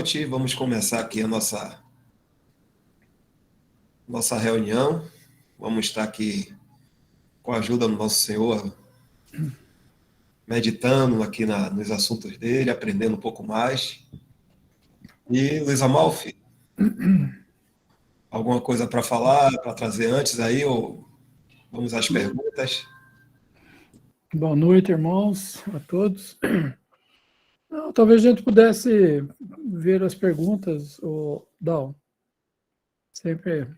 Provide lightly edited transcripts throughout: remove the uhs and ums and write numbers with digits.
Noite, vamos começar aqui a nossa reunião. Vamos estar aqui com a ajuda do nosso Senhor, meditando aqui nos assuntos dele, aprendendo um pouco mais. E Luiz Amalfi, alguma coisa para falar, para trazer antes aí, ou vamos às perguntas? Boa noite, irmãos, a todos. Não, talvez a gente pudesse ver as perguntas, o Dal. Sempre o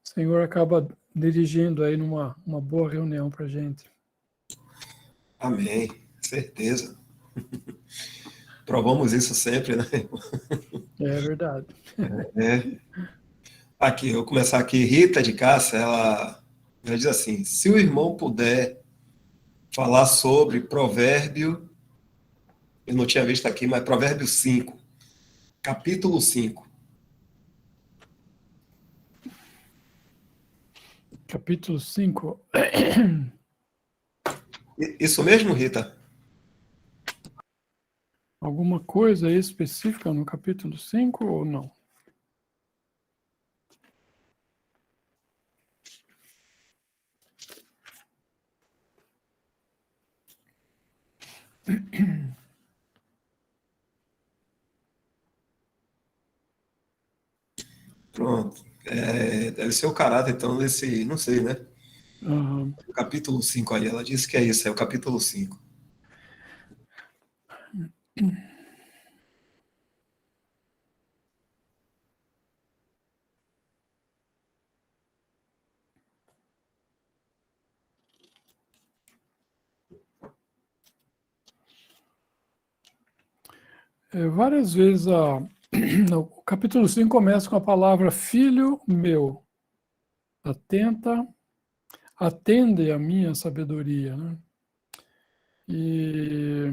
Senhor acaba dirigindo aí uma boa reunião para a gente. Amém, certeza. Provamos isso sempre, né? É verdade. É. Aqui, eu vou começar aqui. Rita de Cássia, ela diz assim: se o irmão puder falar sobre provérbio, eu não tinha visto aqui, mas provérbio 5, capítulo 5. Capítulo 5. Isso mesmo, Rita? Alguma coisa específica no capítulo 5 ou não? Pronto. Deve ser o caráter, então, desse, não sei, né? Aham. O capítulo 5 aí, ela disse que é isso, é o capítulo 5. Várias vezes o capítulo 5 começa com a palavra filho meu. Atende a minha sabedoria, né? E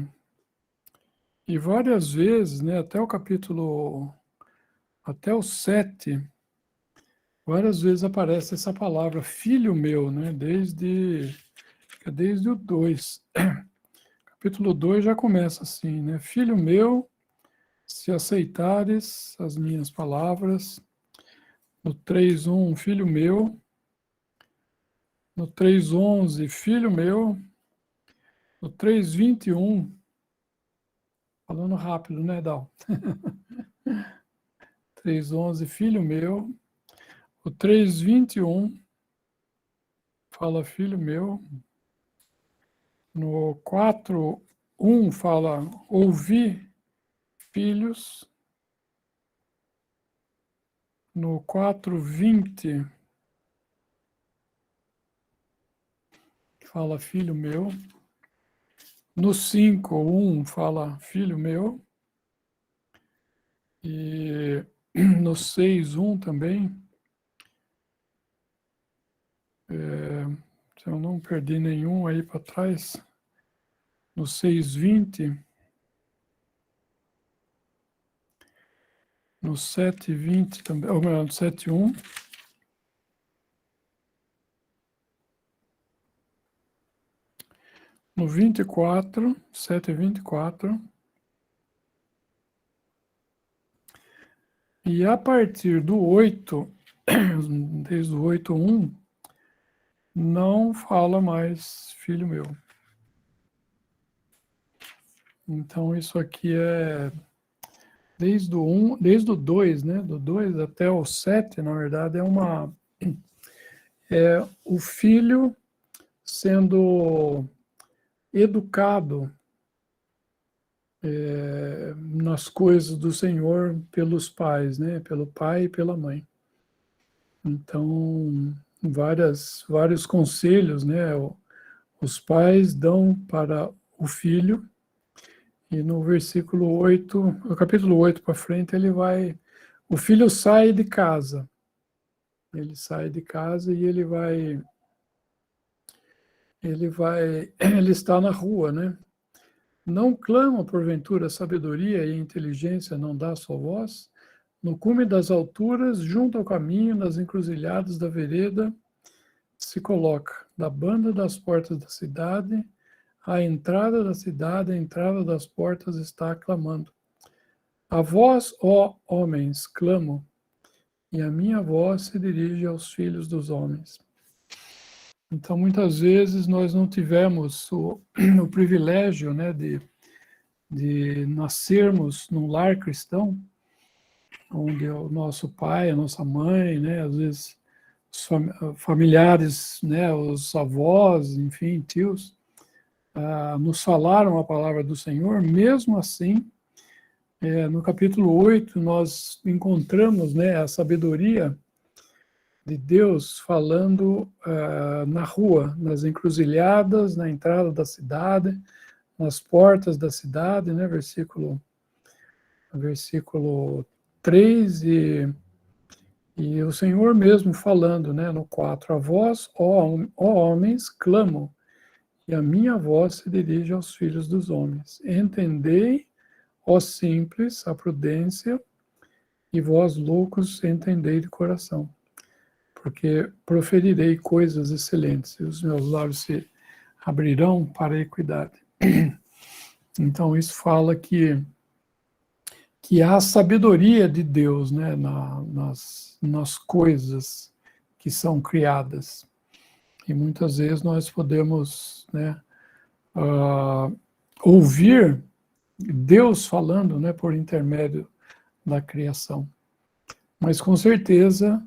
várias vezes, né, até o 7, várias vezes aparece essa palavra, filho meu, né, desde o 2. Capítulo 2 já começa assim, né, filho meu, se aceitares as minhas palavras. No 3:1, filho meu. No 3:11, filho meu. No 3:21, falando rápido, né, Dal? 3:11, filho meu. O 3:21 fala filho meu. No 4:1 fala ouvi filhos. No 4:20 fala filho meu. No 5:1 fala filho meu. E no 6:1 também. Se eu não perdi nenhum aí para trás. No 6:20. No 7:20 também. Ou melhor, no 7:1. No 24, 7:24. E a partir do 8, desde o 8:1, não fala mais filho meu. Então isso aqui é desde o 2, né? Do 2 até o 7, na verdade, é o filho sendo educado nas coisas do Senhor pelos pais, né? Pelo pai e pela mãe. Então, vários conselhos, né? Os pais dão para o filho, e no versículo 8, no capítulo 8 para frente, o filho sai de casa. Ele sai de casa e ele está na rua, né? Não clama porventura sabedoria e inteligência não dá sua voz? No cume das alturas, junto ao caminho, nas encruzilhadas da vereda, se coloca, da banda das portas da cidade, a entrada da cidade, a entrada das portas está clamando. A vós, ó homens, clamo, e a minha voz se dirige aos filhos dos homens. Então, muitas vezes, nós não tivemos o privilégio, né, de nascermos num lar cristão, onde o nosso pai, a nossa mãe, né, às vezes os familiares, né, os avós, enfim, tios, nos falaram a palavra do Senhor. Mesmo assim, no capítulo 8, nós encontramos, né, a sabedoria de Deus falando na rua, nas encruzilhadas, na entrada da cidade, nas portas da cidade, né, versículo 3, e o Senhor mesmo falando, né, no 4, a vós, ó homens, clamo, e a minha voz se dirige aos filhos dos homens. Entendei, ó simples, a prudência, e vós loucos, entendei de coração. Porque proferirei coisas excelentes, e os meus lábios se abrirão para a equidade. Então, isso fala que há sabedoria de Deus, né, nas coisas que são criadas. E muitas vezes nós podemos, né, ouvir Deus falando, né, por intermédio da criação. Mas com certeza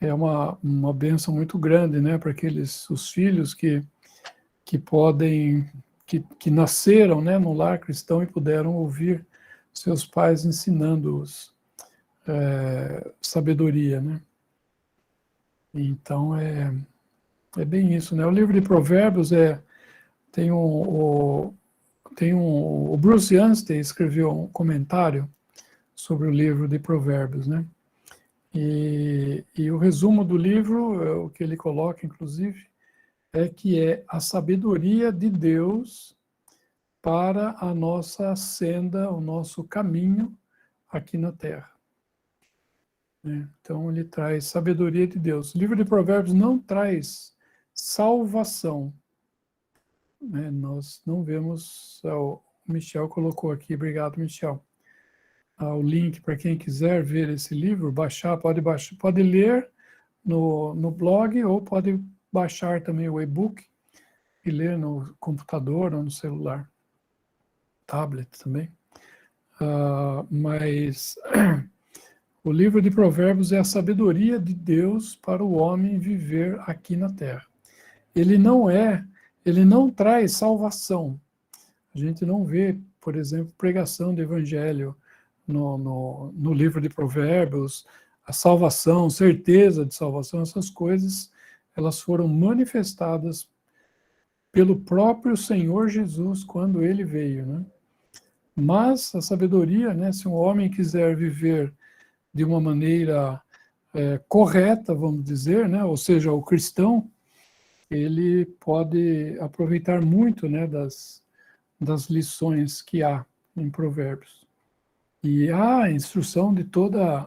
é uma bênção muito grande, né, para os filhos que podem, que nasceram, né, no lar cristão e puderam ouvir seus pais ensinando-os sabedoria, né. Então é bem isso, né. O livro de Provérbios o Bruce Anstey escreveu um comentário sobre o livro de Provérbios, né. E o resumo do livro, o que ele coloca, inclusive, é que é a sabedoria de Deus para a nossa senda, o nosso caminho aqui na Terra. Então, ele traz sabedoria de Deus. O livro de Provérbios não traz salvação. Nós não vemos, o Michel colocou aqui, obrigado, Michel, o link para quem quiser ver esse livro, pode ler no blog ou pode baixar também o e-book e ler no computador ou no celular, tablet também. Mas o livro de Provérbios é a sabedoria de Deus para o homem viver aqui na Terra. Ele não traz salvação. A gente não vê, por exemplo, pregação do evangelho no livro de Provérbios, a salvação, certeza de salvação, essas coisas, elas foram manifestadas pelo próprio Senhor Jesus quando ele veio, né? Mas a sabedoria, né, se um homem quiser viver de uma maneira correta, vamos dizer, né, ou seja, o cristão, ele pode aproveitar muito, né, das lições que há em Provérbios. E há instrução de toda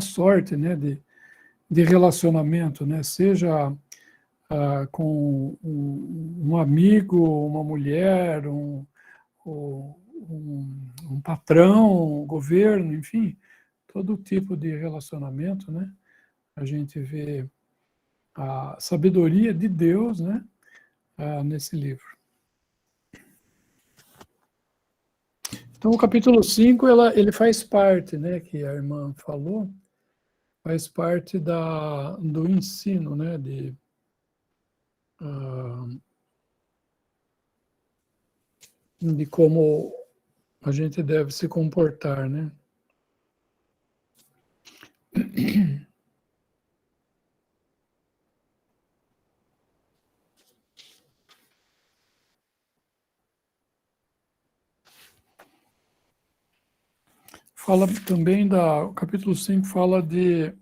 sorte, né, de relacionamento, né, seja com um amigo, uma mulher, um patrão, um governo, enfim, todo tipo de relacionamento, né, a gente vê a sabedoria de Deus, né, nesse livro. Então, o capítulo 5, ele faz parte, né, que a irmã falou, faz parte do ensino, né, de como a gente deve se comportar, né. Fala também o capítulo 5 fala de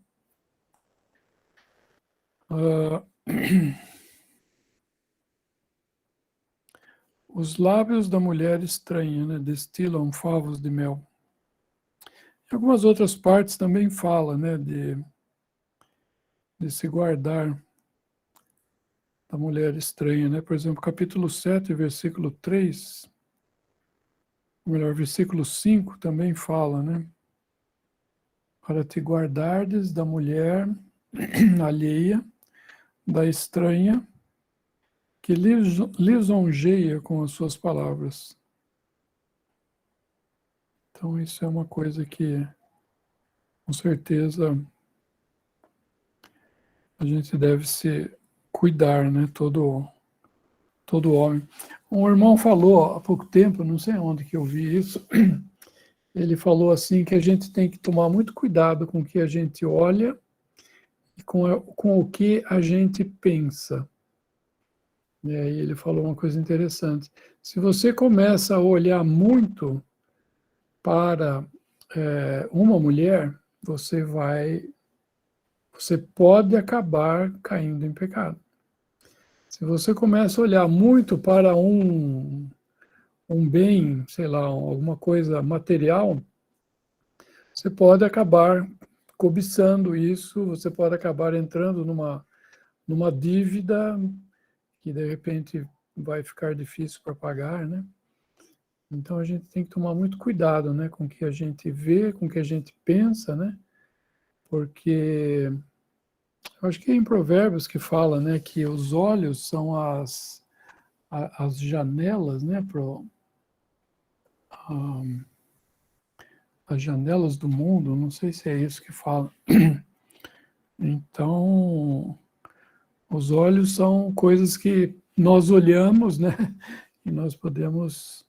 os lábios da mulher estranha, né, destilam favos de mel. Em algumas outras partes também fala, né, de se guardar da mulher estranha, né? Por exemplo, capítulo 7, versículo 3, ou melhor, versículo 5 também fala, né? Para te guardardes da mulher alheia, da estranha, que lisonjeia com as suas palavras. Então, isso é uma coisa que, com certeza, a gente deve se cuidar, né? Todo homem. Um irmão falou há pouco tempo, não sei onde que eu vi isso, ele falou assim que a gente tem que tomar muito cuidado com o que a gente olha e com o que a gente pensa. E aí ele falou uma coisa interessante. Se você começa a olhar muito para uma mulher, você pode acabar caindo em pecado. Se você começa a olhar muito para um bem, sei lá, alguma coisa material, você pode acabar cobiçando isso, você pode acabar entrando numa dívida que de repente vai ficar difícil para pagar, né? Então a gente tem que tomar muito cuidado, né, com o que a gente vê, com o que a gente pensa, né? Porque eu acho que é em Provérbios que fala, né, que os olhos são as janelas, né, as janelas do mundo, não sei se é isso que fala. Então, os olhos são coisas que nós olhamos, né, e nós podemos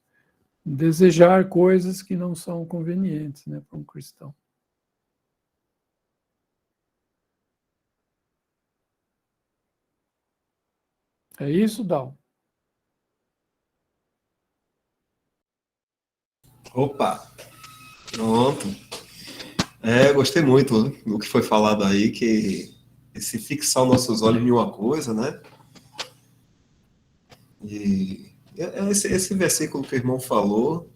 desejar coisas que não são convenientes, né, para um cristão. É isso, Dal? Opa, pronto. Gostei muito do que foi falado aí, que esse fixar os nossos olhos em uma coisa, né? E esse versículo que o irmão falou,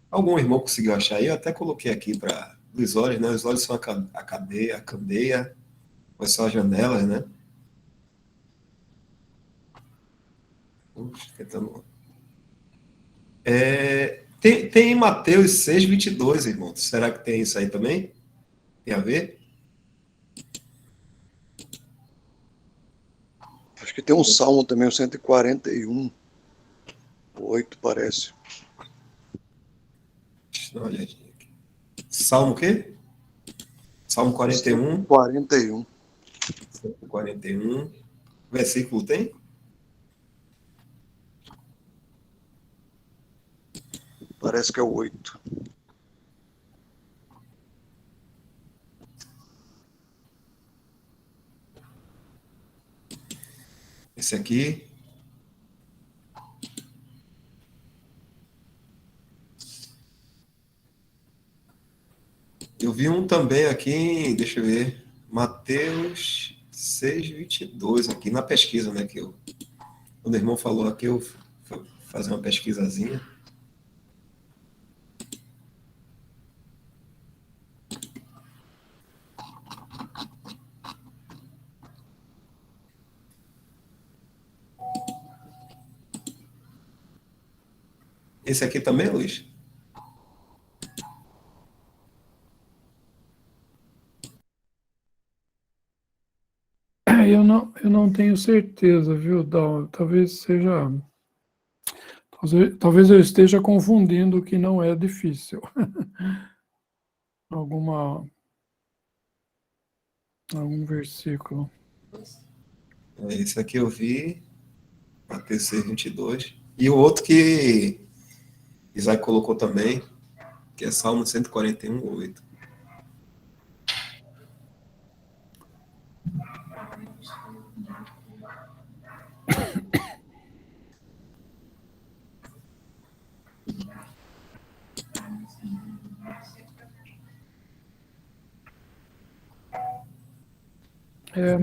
algum irmão conseguiu achar aí? Eu até coloquei aqui para os olhos, né? Os olhos são a candeia, ou são as janelas, né? Puxa, tentando... Tem em Mateus 6:22, irmão. Será que tem isso aí também? Tem a ver? Acho que tem um salmo também, o 141, 8 parece. Deixa eu dar uma olhadinha aqui. Salmo o quê? Salmo 41. 41. 41. Versículo tem? Parece que é o 8. Esse aqui. Eu vi um também aqui, deixa eu ver, Mateus 6:22 aqui na pesquisa, né? Quando o irmão falou aqui, eu fui fazer uma pesquisazinha. Esse aqui também, Luiz? Eu não tenho certeza, viu, Dal? Talvez eu esteja confundindo o que não é difícil. Algum versículo. Esse aqui eu vi, Mateus 6:22. E o outro que Isaac colocou também, que é Salmo 141:8.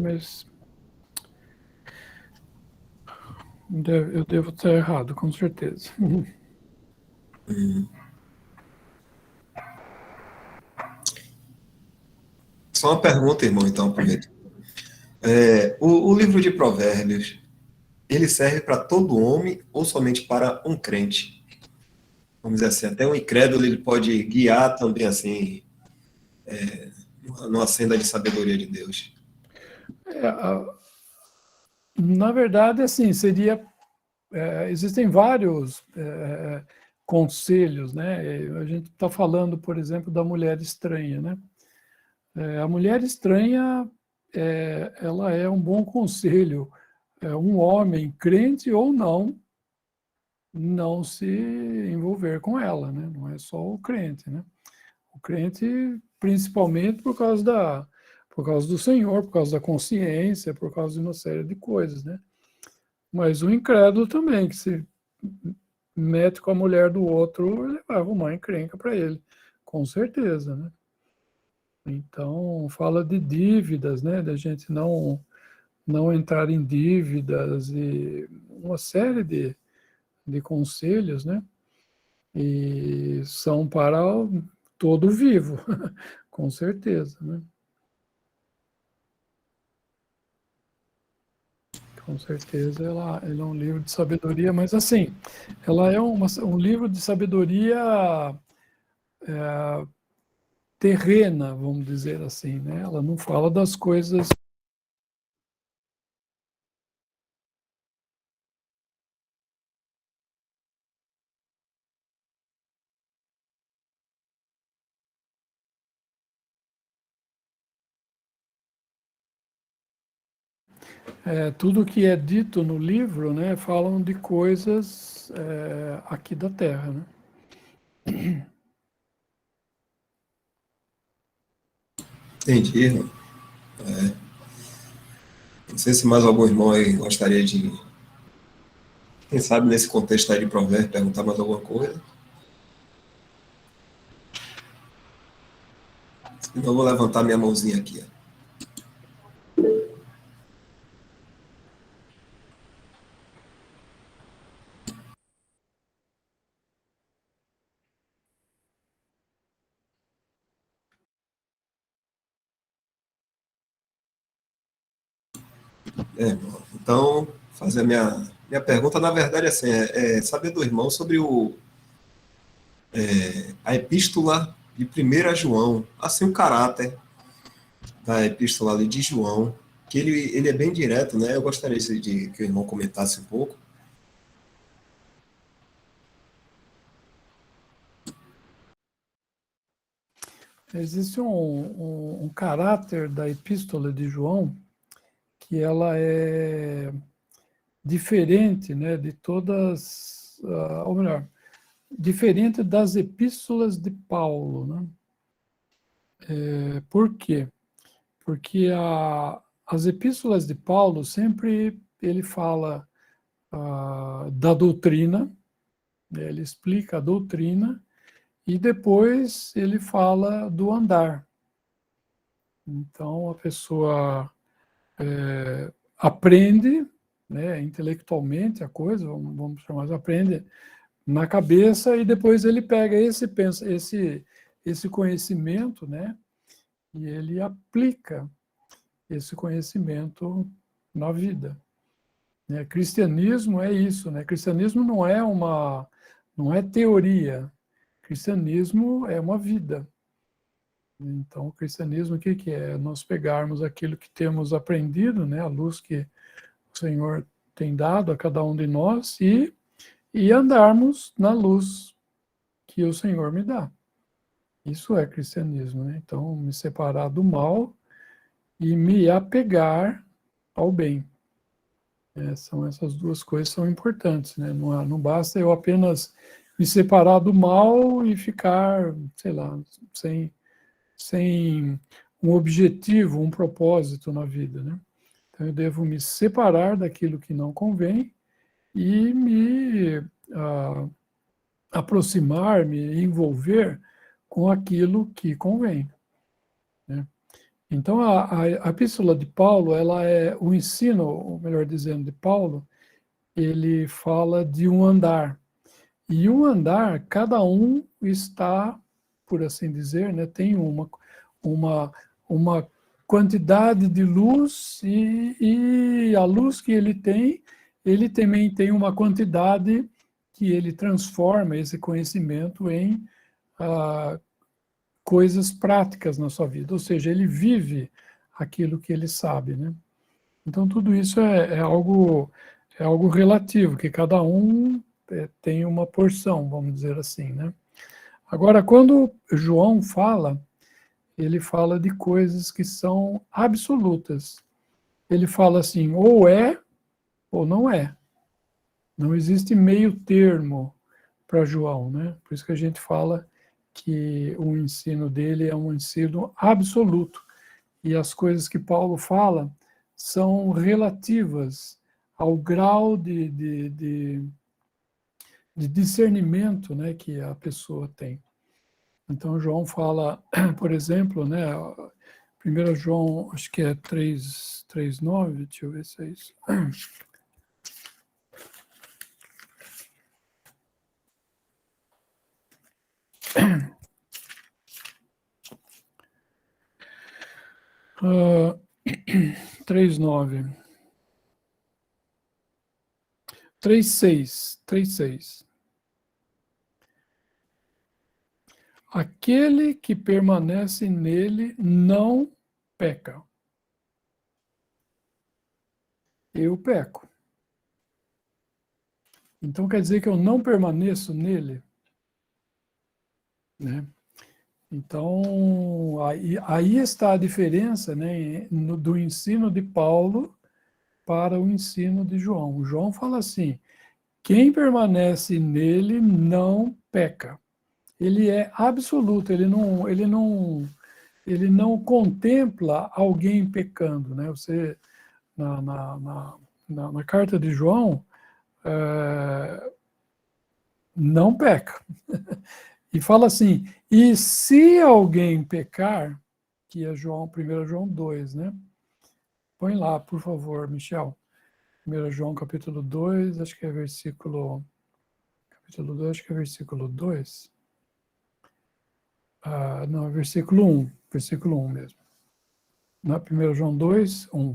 Mas eu devo estar errado, com certeza. Só uma pergunta, irmão, então, aproveito. O livro de Provérbios, ele serve para todo homem ou somente para um crente? vamos dizer assim, até o incrédulo ele pode guiar também, assim, numa senda de sabedoria de Deus. Na verdade, assim, seria... existem vários conselhos, né? A gente está falando, por exemplo, da mulher estranha, né? A mulher estranha, ela é um bom conselho. Um homem, crente ou não se envolver com ela, né? Não é só o crente, né? O crente, principalmente por causa do Senhor, por causa da consciência, por causa de uma série de coisas, né? Mas o incrédulo também, que se mete com a mulher do outro, ele vai arrumar encrenca para ele, com certeza, né? Então, fala de dívidas, né? Da gente não entrar em dívidas e uma série de conselhos, né? E são para todo vivo, com certeza, né? Com certeza, ele é um livro de sabedoria, mas assim, ela é um livro de sabedoria terrena, vamos dizer assim, né? Ela não fala das coisas. Tudo que é dito no livro, né, falam de coisas aqui da Terra, né? Entendi, irmão. Não sei se mais algum irmão aí gostaria de, quem sabe nesse contexto aí de provérbio, perguntar mais alguma coisa. Então eu vou levantar minha mãozinha aqui. Ó. Irmão. Então, fazer a minha pergunta, na verdade, assim, é saber do irmão sobre a epístola de 1 João, assim, o caráter da epístola ali de João, que ele é bem direto, né? Eu gostaria de que o irmão comentasse um pouco. Existe um caráter da epístola de João que ela é diferente, né, de todas, ou melhor, diferente das epístolas de Paulo, né? Por quê? Porque as epístolas de Paulo sempre ele fala da doutrina, né, ele explica a doutrina e depois ele fala do andar. Então a pessoa aprende, né, intelectualmente a coisa, vamos chamar de aprende na cabeça e depois ele pega esse conhecimento, né, e ele aplica esse conhecimento na vida. Né? Cristianismo é isso, né? Cristianismo não é teoria. Cristianismo é uma vida. Então, o cristianismo, o que é? Nós pegarmos aquilo que temos aprendido, né? A luz que o Senhor tem dado a cada um de nós e andarmos na luz que o Senhor me dá. Isso é cristianismo, né? Então, me separar do mal e me apegar ao bem. São essas duas coisas são importantes, né? Não basta eu apenas me separar do mal e ficar, sei lá, sem um objetivo, um propósito na vida, né? Então eu devo me separar daquilo que não convém e me aproximar, me envolver com aquilo que convém, né? Então, a epístola de Paulo, ela é o ensino, ou melhor dizendo, de Paulo, ele fala de um andar. E um andar, cada um está, por assim dizer, né, tem uma quantidade de luz e a luz que ele também tem uma quantidade que ele transforma esse conhecimento em coisas práticas na sua vida, ou seja, ele vive aquilo que ele sabe, né? Então, tudo isso é algo relativo, que cada um tem uma porção, vamos dizer assim, né? Agora, quando João fala, ele fala de coisas que são absolutas. Ele fala assim, ou é ou não é. Não existe meio termo para João, né? Por isso que a gente fala que o ensino dele é um ensino absoluto. E as coisas que Paulo fala são relativas ao grau de discernimento, né, que a pessoa tem. Então, João fala, por exemplo, né, 1 João, acho que é 3:9, deixa eu ver se é isso. Uh, 3:9. 3:6. Aquele que permanece nele não peca. Eu peco. Então quer dizer que eu não permaneço nele, né? Então aí está a diferença, né, do ensino de Paulo para o ensino de João. O João fala assim: quem permanece nele não peca. Ele é absoluto, ele não contempla alguém pecando, né? Você na carta de João não peca. E fala assim, e se alguém pecar, que é 1 João 2, né? Põe lá, por favor, Michel. 1 João capítulo 2, acho que é versículo... Capítulo 2, acho que é versículo 2. Não, é versículo 1. Versículo 1 mesmo. Na 1 João 2, 1.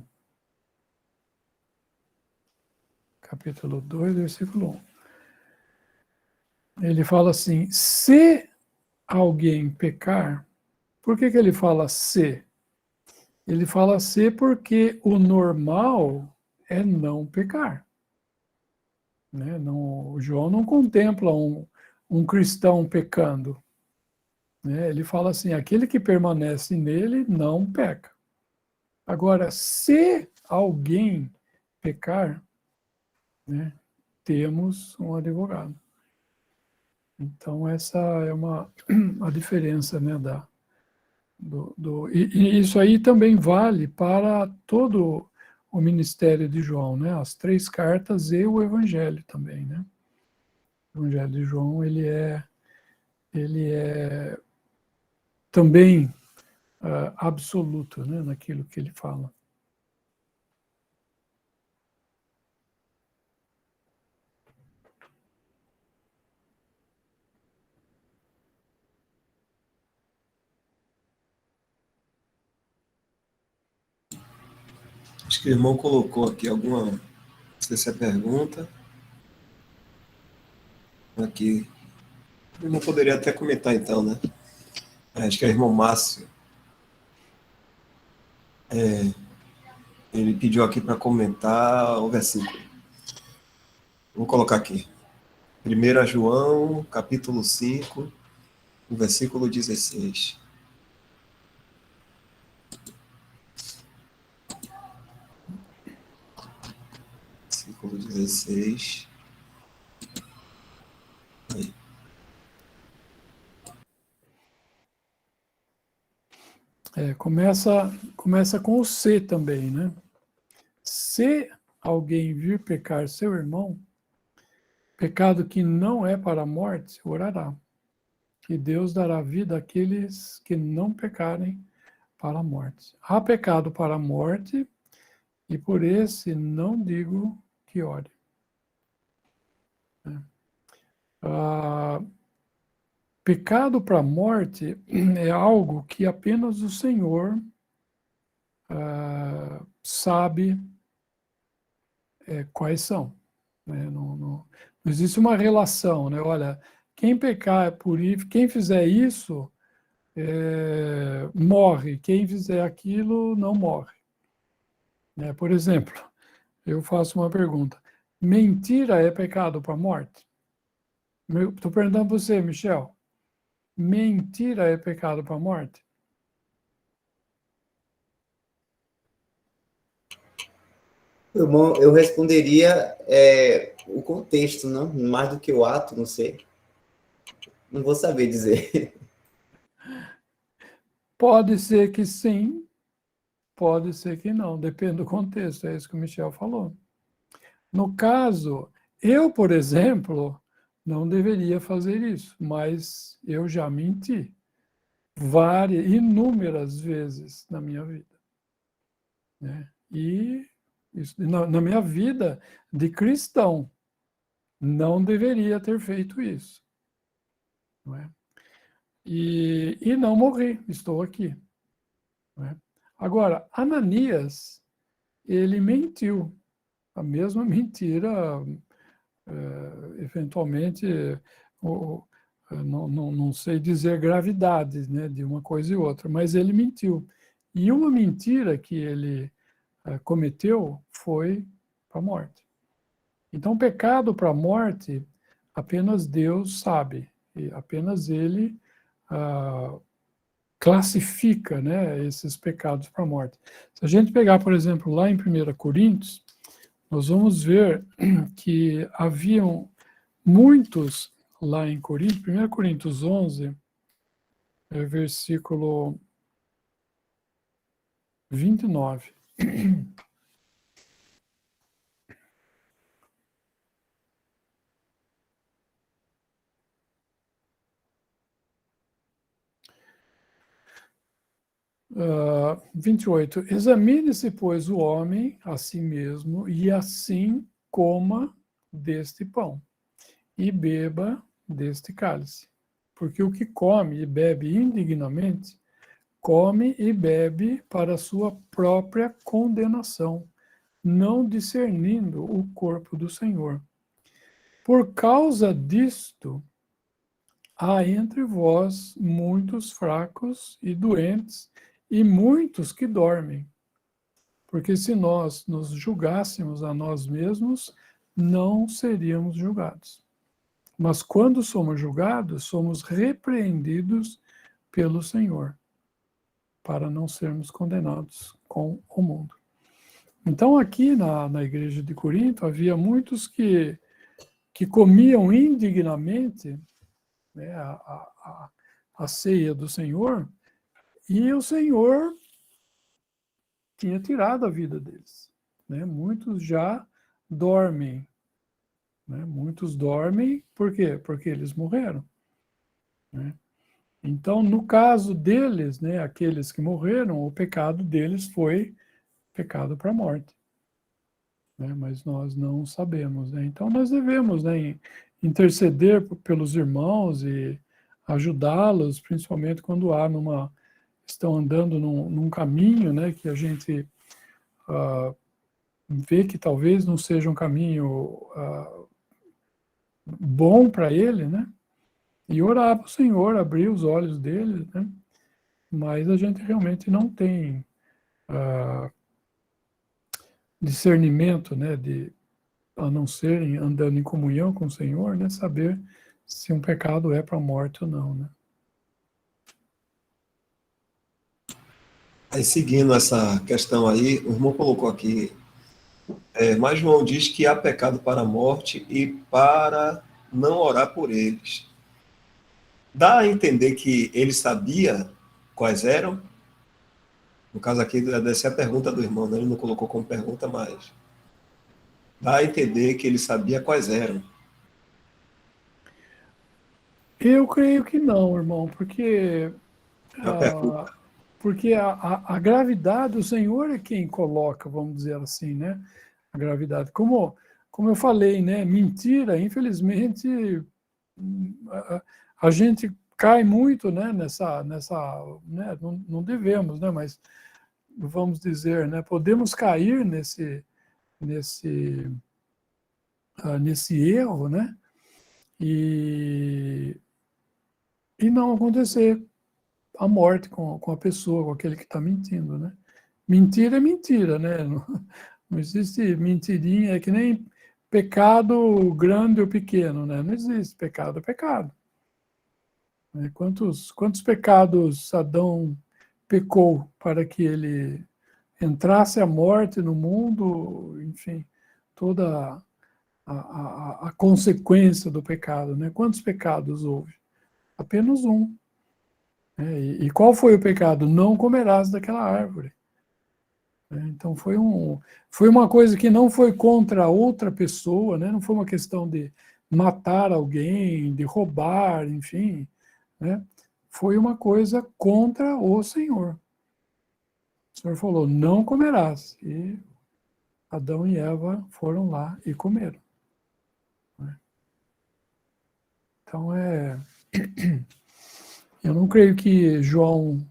Capítulo 2, versículo 1. Ele fala assim, se alguém pecar, por que ele fala se? Ele fala se porque o normal é não pecar. Né? Não, o João não contempla um cristão pecando. Né? Ele fala assim, aquele que permanece nele não peca. Agora, se alguém pecar, né, temos um advogado. Então, essa é a diferença, né, e isso aí também vale para todo o ministério de João, né, as 3 cartas e o Evangelho também, né. O Evangelho de João, ele é também absoluto, né, naquilo que ele fala. Acho que o irmão colocou aqui alguma, não sei se é pergunta. Aqui. O irmão poderia até comentar então, né? Acho que é o irmão Márcio. Ele pediu aqui para comentar o versículo. Vou colocar aqui. 1 João, capítulo 5, o versículo 16. Versículo 16. Aí. Começa com o se também, né? Se alguém vir pecar seu irmão, pecado que não é para a morte, orará. E Deus dará vida àqueles que não pecarem para a morte. Há pecado para a morte, e por esse não digo que ore. Pecado para a morte é algo que apenas o Senhor sabe quais são. Né? Não existe uma relação, né? Olha, quem pecar por isso, quem fizer isso, morre. Quem fizer aquilo, não morre. Né? Por exemplo, eu faço uma pergunta. Mentira é pecado para a morte? Estou perguntando para você, Michel. Mentira é pecado para a morte? Irmão, eu responderia o contexto, não? Mais do que o ato, não sei. Não vou saber dizer. Pode ser que sim, pode ser que não, depende do contexto, é isso que o Michel falou. No caso, eu, por exemplo, não deveria fazer isso, mas eu já menti inúmeras vezes na minha vida. Né? E isso, na minha vida de cristão, não deveria ter feito isso. Não é? E não morri, estou aqui. Não é? Agora, Ananias, ele mentiu. A mesma mentira, eventualmente, não sei dizer gravidade, né, de uma coisa e outra, mas ele mentiu. E uma mentira que ele cometeu foi para a morte. Então, pecado para a morte, apenas Deus sabe, e apenas Ele classifica, né, esses pecados para a morte. Se a gente pegar, por exemplo, lá em 1 Coríntios, nós vamos ver que haviam muitos lá em Coríntios, 1 Coríntios 11, versículo 29. 28. Examine-se, pois, o homem a si mesmo, e assim coma deste pão, e beba deste cálice. Porque o que come e bebe indignamente, come e bebe para a sua própria condenação, não discernindo o corpo do Senhor. Por causa disto, há entre vós muitos fracos e doentes, e muitos que dormem. Porque se nós nos julgássemos a nós mesmos, não seríamos julgados. Mas quando somos julgados, somos repreendidos pelo Senhor, para não sermos condenados com o mundo. Então, aqui na igreja de Corinto, havia muitos que comiam indignamente, né, a ceia do Senhor, e o Senhor tinha tirado a vida deles. Né? Muitos já dormem. Né? Muitos dormem, por quê? Porque eles morreram. Né? Então, no caso deles, né, aqueles que morreram, o pecado deles foi pecado para a morte. Né? Mas nós não sabemos. Né? Então, nós devemos, né, interceder pelos irmãos e ajudá-los, principalmente quando estão andando num caminho, né, que a gente vê que talvez não seja um caminho bom para ele, né? E orar para o Senhor, abrir os olhos dele, né? Mas a gente realmente não tem discernimento, né, a não ser andando em comunhão com o Senhor, né, saber se um pecado é para a morte ou não, né? Aí, seguindo essa questão aí, o irmão colocou aqui, mas João diz que há pecado para a morte e para não orar por eles. Dá a entender que ele sabia quais eram? No caso aqui, dessa é a pergunta do irmão, né? Ele não colocou como pergunta, mas dá a entender que ele sabia quais eram. Eu creio que não, irmão, porque É uma pergunta. porque a gravidade, o Senhor é quem coloca, vamos dizer assim, né? A gravidade. Como eu falei, né? Mentira, infelizmente, a gente cai muito, né? Nessa né? Não devemos, né? Mas vamos dizer, né? Podemos cair nesse nesse erro, né? E não acontecer a morte com a pessoa, com aquele que está mentindo, né? Mentira é mentira, né? Não existe mentirinha, é que nem pecado grande ou pequeno, né? Não existe, pecado é pecado. Quantos pecados Adão pecou para que ele entrasse a morte no mundo, enfim, toda a consequência do pecado, né? Quantos pecados houve? Apenas um. Né? E qual foi o pecado? Não comerás daquela árvore. Então foi uma coisa que não foi contra outra pessoa, né? Não foi uma questão de matar alguém, de roubar, enfim, né? Foi uma coisa contra o Senhor. O Senhor falou, não comerás. E Adão e Eva foram lá e comeram. Então, eu não creio que João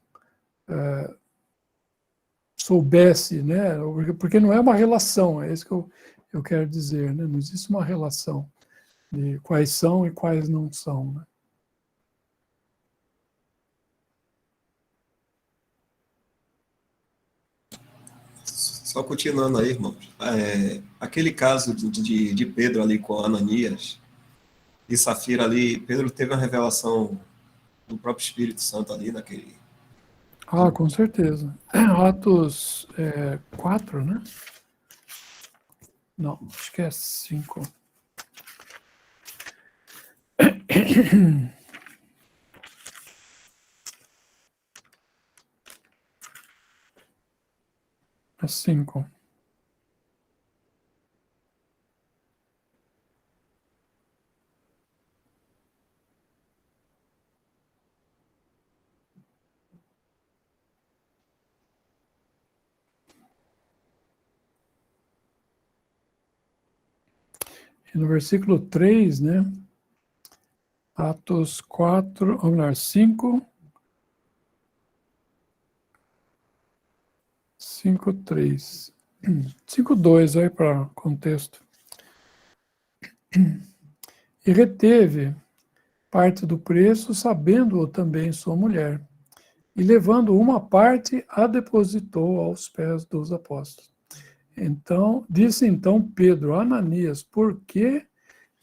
soubesse, né? Porque não é uma relação, é isso que eu quero dizer, né? Não existe uma relação de quais são e quais não são, né? Só continuando aí, irmãos. Aquele caso de Pedro ali com Ananias e Safira ali, Pedro teve uma revelação do próprio Espírito Santo ali naquele. Ah, com certeza. Atos 4, né? Não, acho que é 5. É 5. E no versículo 3, né? Atos 4, ou melhor, 5, 5:3. 5:2, aí para contexto. E reteve parte do preço, sabendo-o também sua mulher, e levando uma parte, a depositou aos pés dos apóstolos. Disse Pedro a Ananias, por que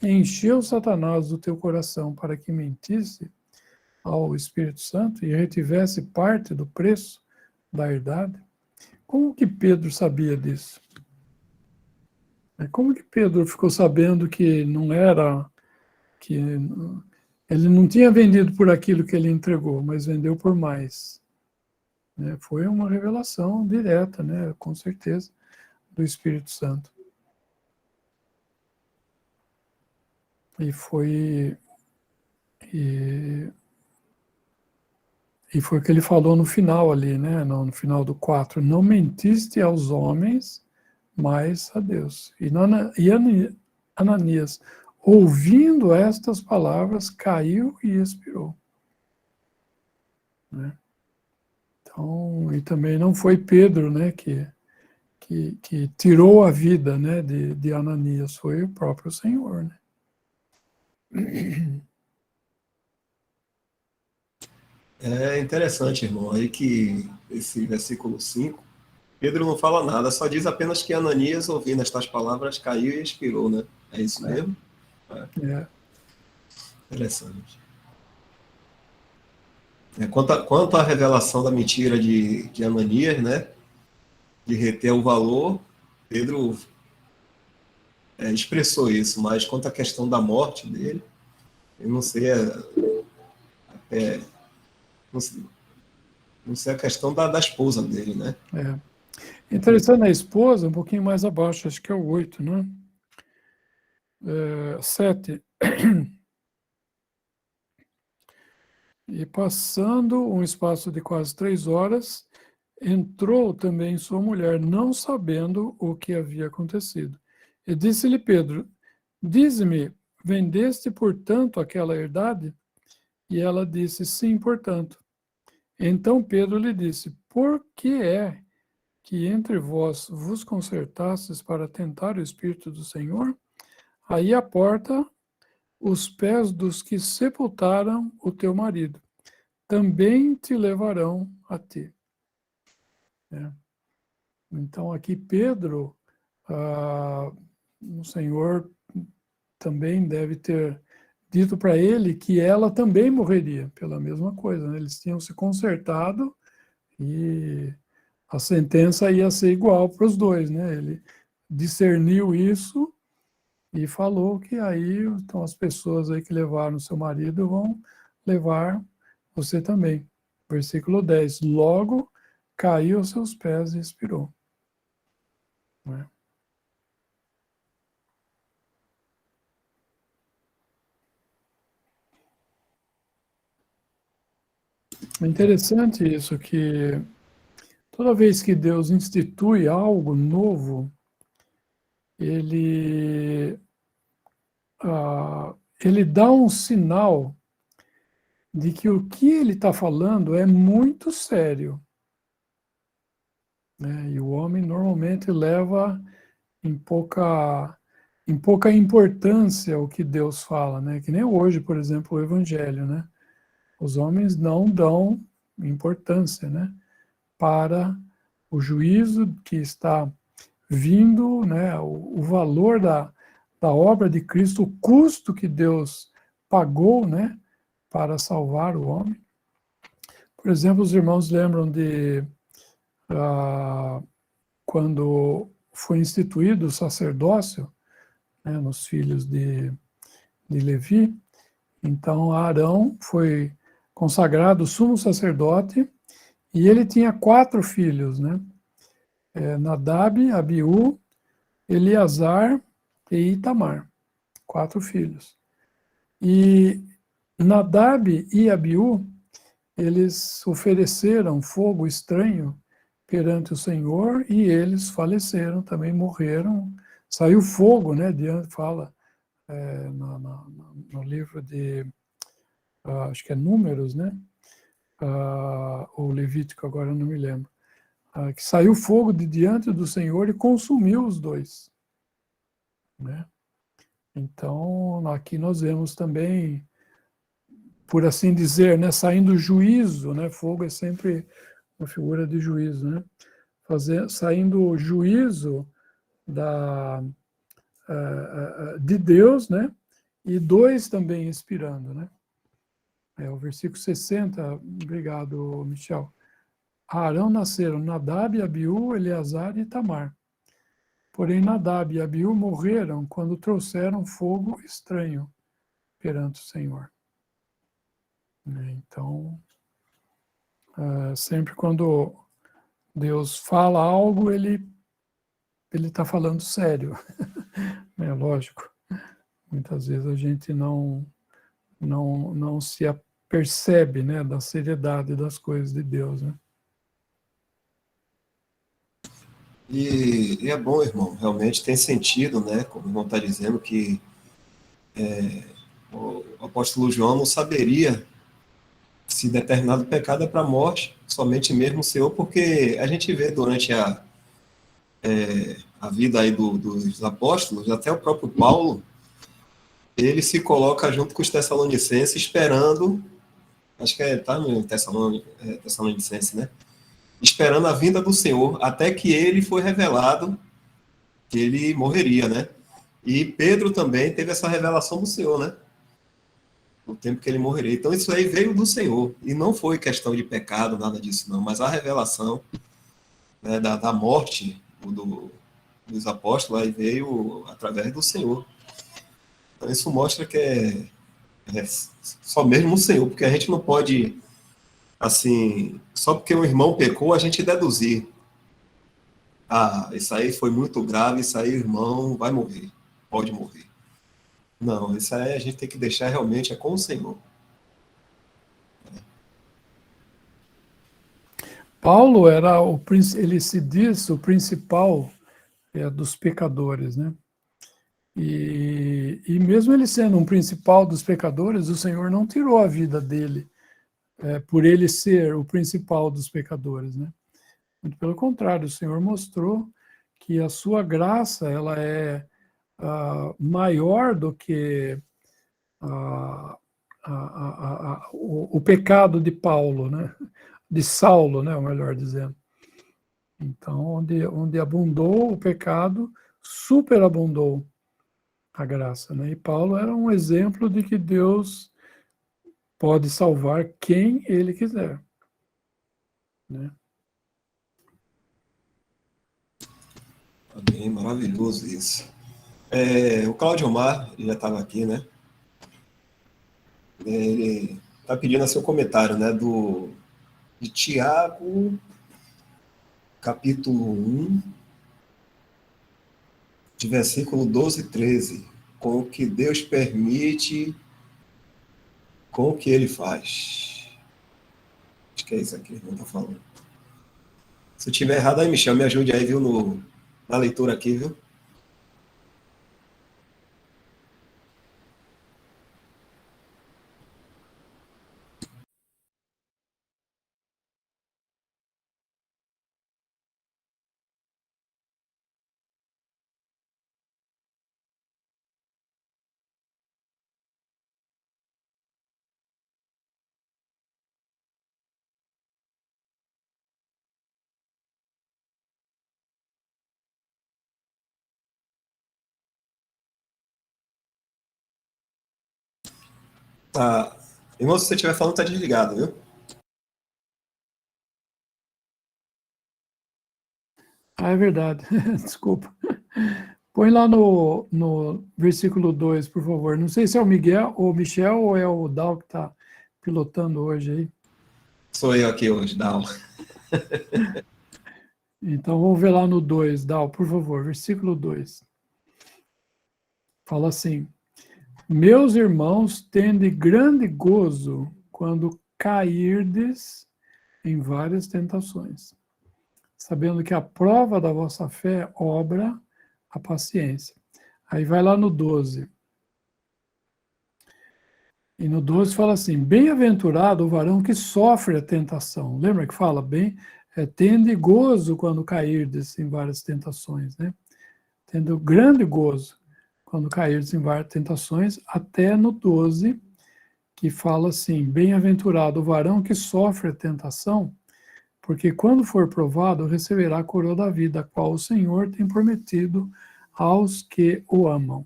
encheu Satanás o teu coração para que mentisse ao Espírito Santo e retivesse parte do preço da herdade? Como que Pedro sabia disso? Como que Pedro ficou sabendo que não era, que ele não tinha vendido por aquilo que ele entregou, mas vendeu por mais? Foi uma revelação direta, né, com certeza, do Espírito Santo. E foi o que ele falou no final ali, né, no final do 4, não mentiste aos homens, mas a Deus. E Ananias, ouvindo estas palavras, caiu e expirou. Né? Então, e também não foi Pedro, né, que tirou a vida, né, de Ananias, foi o próprio Senhor, né? É interessante, irmão, aí que esse versículo 5, Pedro não fala nada, só diz apenas que Ananias, ouvindo estas palavras, caiu e expirou, né? É isso mesmo? É. Interessante. Quanto à revelação da mentira de Ananias, né? De reter o valor, Pedro expressou isso, mas quanto à questão da morte dele, eu não sei, não sei a questão da esposa dele, né? Interessante a esposa, um pouquinho mais abaixo, acho que é o 8, né? 7. E passando um espaço de quase 3 horas, entrou também sua mulher, não sabendo o que havia acontecido. E disse-lhe Pedro, dize-me, vendeste, portanto, aquela herdade? E ela disse, sim, portanto. Então Pedro lhe disse, por que é que entre vós vos concertastes para tentar o Espírito do Senhor? aí à porta os pés dos que sepultaram o teu marido, também te levarão a ti. Então aqui Pedro, o Senhor também deve ter dito para ele que ela também morreria pela mesma coisa, né? Eles tinham se consertado e a sentença ia ser igual para os dois, né? Ele discerniu isso e falou que aí então, as pessoas aí que levaram seu marido vão levar você também. Versículo 10. Logo caiu aos seus pés e expirou. Né? É interessante isso, que toda vez que Deus institui algo novo, ele dá um sinal de que o que ele está falando é muito sério. Né? E o homem normalmente leva em pouca importância o que Deus fala, né? Que nem hoje, por exemplo, o Evangelho, né? Os homens não dão importância, né? Para o juízo que está vindo, né? O valor da obra de Cristo, o custo que Deus pagou, né? Para salvar o homem. Por exemplo, os irmãos lembram de quando foi instituído o sacerdócio, né, nos filhos de Levi. Então, Arão foi consagrado sumo sacerdote e ele tinha 4 filhos, né? Nadab, Abiú, Eleazar e Itamar. 4 filhos. E Nadab e Abiú, eles ofereceram fogo estranho perante o Senhor e eles faleceram, também morreram. Saiu fogo, né? Fala no livro de, acho que é Números, né? Ou Levítico, agora eu não me lembro. Que saiu fogo de diante do Senhor e consumiu os 2. Né? Então, aqui nós vemos também, por assim dizer, né, saindo juízo, né? Fogo é sempre uma figura de juízo, né? Saindo juízo de Deus, né? E 2 também expirando, né? O versículo 60, obrigado, Michel. A Arão nasceram Nadab, Abiú, Eleazar e Itamar. Porém, Nadab e Abiú morreram quando trouxeram fogo estranho perante o Senhor. Então, sempre quando Deus fala algo, ele está falando sério. É lógico. Muitas vezes a gente não se percebe, né, da seriedade das coisas de Deus. Né? E é bom, irmão, realmente tem sentido, né? Como o irmão está dizendo, que o apóstolo João não saberia se determinado pecado é para a morte, somente mesmo o Senhor, porque a gente vê durante a vida aí dos apóstolos, até o próprio Paulo, ele se coloca junto com os Tessalonicenses esperando, acho que está no Tessalonicense, né? Esperando a vinda do Senhor, até que ele foi revelado que ele morreria, né? E Pedro também teve essa revelação do Senhor, né? No tempo que ele morreria. Então isso aí veio do Senhor, e não foi questão de pecado, nada disso não, mas a revelação, né, da morte dos apóstolos aí veio através do Senhor. Então isso mostra que é só mesmo o Senhor, porque a gente não pode, assim, só porque um irmão pecou, a gente deduzir. Isso aí foi muito grave, isso aí o irmão vai morrer, pode morrer. Não, isso aí a gente tem que deixar realmente com o Senhor. Paulo ele se diz o principal dos pecadores, né? E mesmo ele sendo um principal dos pecadores, o Senhor não tirou a vida dele por ele ser o principal dos pecadores, né? Muito pelo contrário, o Senhor mostrou que a sua graça ela é maior do que o pecado de Paulo, né? De Saulo, né? Melhor dizendo. Então, onde abundou o pecado, superabundou a graça, né? E Paulo era um exemplo de que Deus pode salvar quem Ele quiser, né? Bem maravilhoso isso. O Cláudio Omar, ele já estava aqui, né? Ele está pedindo seu comentário, né? De Tiago, capítulo 1, de versículo 12 e 13. Com o que Deus permite, com o que Ele faz. Acho que é isso aqui, não está falando. Se eu tiver errado aí, Michel, me ajude aí, viu, na leitura aqui, viu? Tá. Irmão, se você estiver falando, tá desligado, viu? É verdade. Desculpa. Põe lá no versículo 2, por favor. Não sei se é o Miguel, ou o Michel, ou é o Dal que está pilotando hoje aí. Sou eu aqui hoje, Dal. Então, vamos ver lá no 2, Dal, por favor. Versículo 2. Fala assim: meus irmãos, tende grande gozo quando cairdes em várias tentações, sabendo que a prova da vossa fé obra a paciência. Aí vai lá no 12. E no 12 fala assim: bem-aventurado o varão que sofre a tentação. Lembra que fala bem? Tende gozo quando cairdes em várias tentações, né? Tendo grande gozo quando cairdes em várias tentações, até no 12, que fala assim: bem-aventurado o varão que sofre a tentação, porque quando for provado, receberá a coroa da vida, a qual o Senhor tem prometido aos que o amam.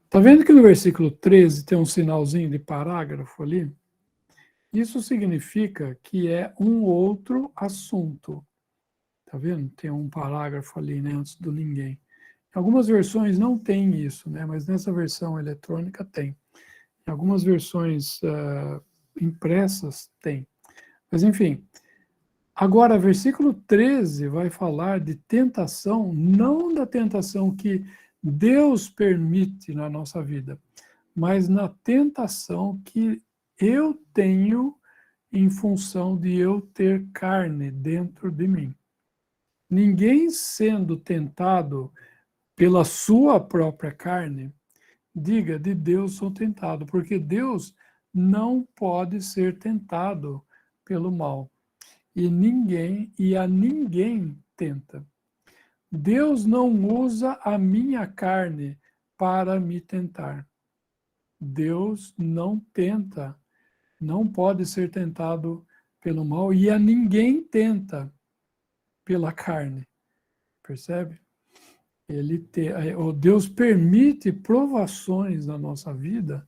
Está vendo que no versículo 13 tem um sinalzinho de parágrafo ali? Isso significa que é um outro assunto. Está vendo? Tem um parágrafo ali, né, antes do ninguém. Algumas versões não tem isso, né, mas nessa versão eletrônica tem. Em algumas versões impressas tem. Mas enfim, agora versículo 13 vai falar de tentação, não da tentação que Deus permite na nossa vida, mas na tentação que eu tenho em função de eu ter carne dentro de mim. Ninguém sendo tentado pela sua própria carne, diga, de Deus sou tentado, porque Deus não pode ser tentado pelo mal. E a ninguém tenta. Deus não usa a minha carne para me tentar. Deus não tenta, não pode ser tentado pelo mal, e a ninguém tenta pela carne. Percebe? Deus permite provações na nossa vida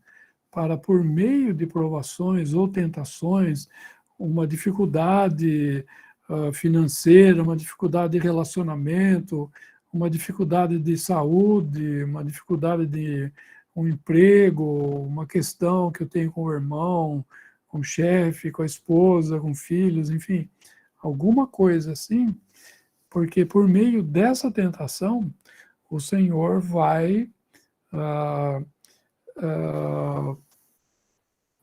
para, por meio de provações ou tentações, uma dificuldade financeira, uma dificuldade de relacionamento, uma dificuldade de saúde, uma dificuldade de um emprego, uma questão que eu tenho com o irmão, com o chefe, com a esposa, com filhos, enfim, alguma coisa assim, porque por meio dessa tentação, o Senhor vai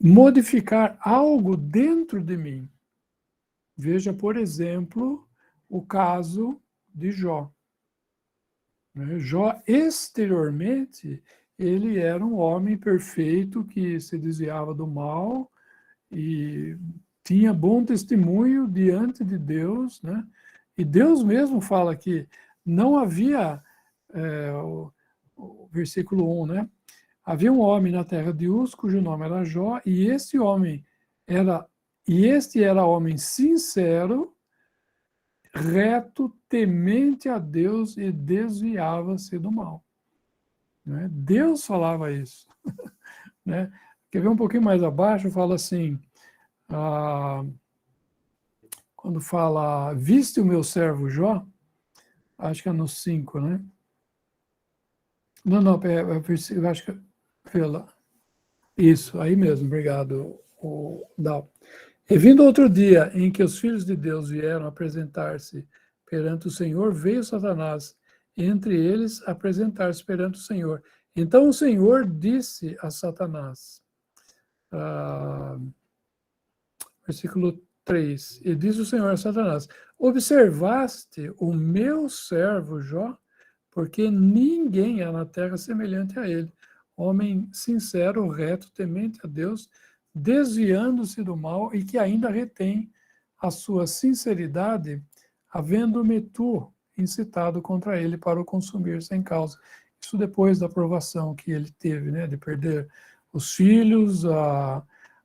modificar algo dentro de mim. Veja, por exemplo, o caso de Jó. Jó, exteriormente, ele era um homem perfeito que se desviava do mal e tinha bom testemunho diante de Deus, né? E Deus mesmo fala que não havia o versículo 1, né? Havia um homem na terra de Uz, cujo nome era Jó, e este era homem sincero, reto, temente a Deus e desviava-se do mal. Né? Deus falava isso. Né? Quer ver um pouquinho mais abaixo? Fala assim, quando fala, viste o meu servo Jó? Acho que é no 5, né? Não, eu acho que isso, aí mesmo, obrigado, Dal. E vindo outro dia em que os filhos de Deus vieram apresentar-se perante o Senhor, veio Satanás entre eles apresentar-se perante o Senhor. Então o Senhor disse a Satanás, versículo 3, e diz o Senhor a Satanás, observaste o meu servo Jó? Porque ninguém há na terra semelhante a ele, homem sincero, reto, temente a Deus, desviando-se do mal e que ainda retém a sua sinceridade, havendo-me tu incitado contra ele para o consumir sem causa. Isso depois da provação que ele teve, né, de perder os filhos,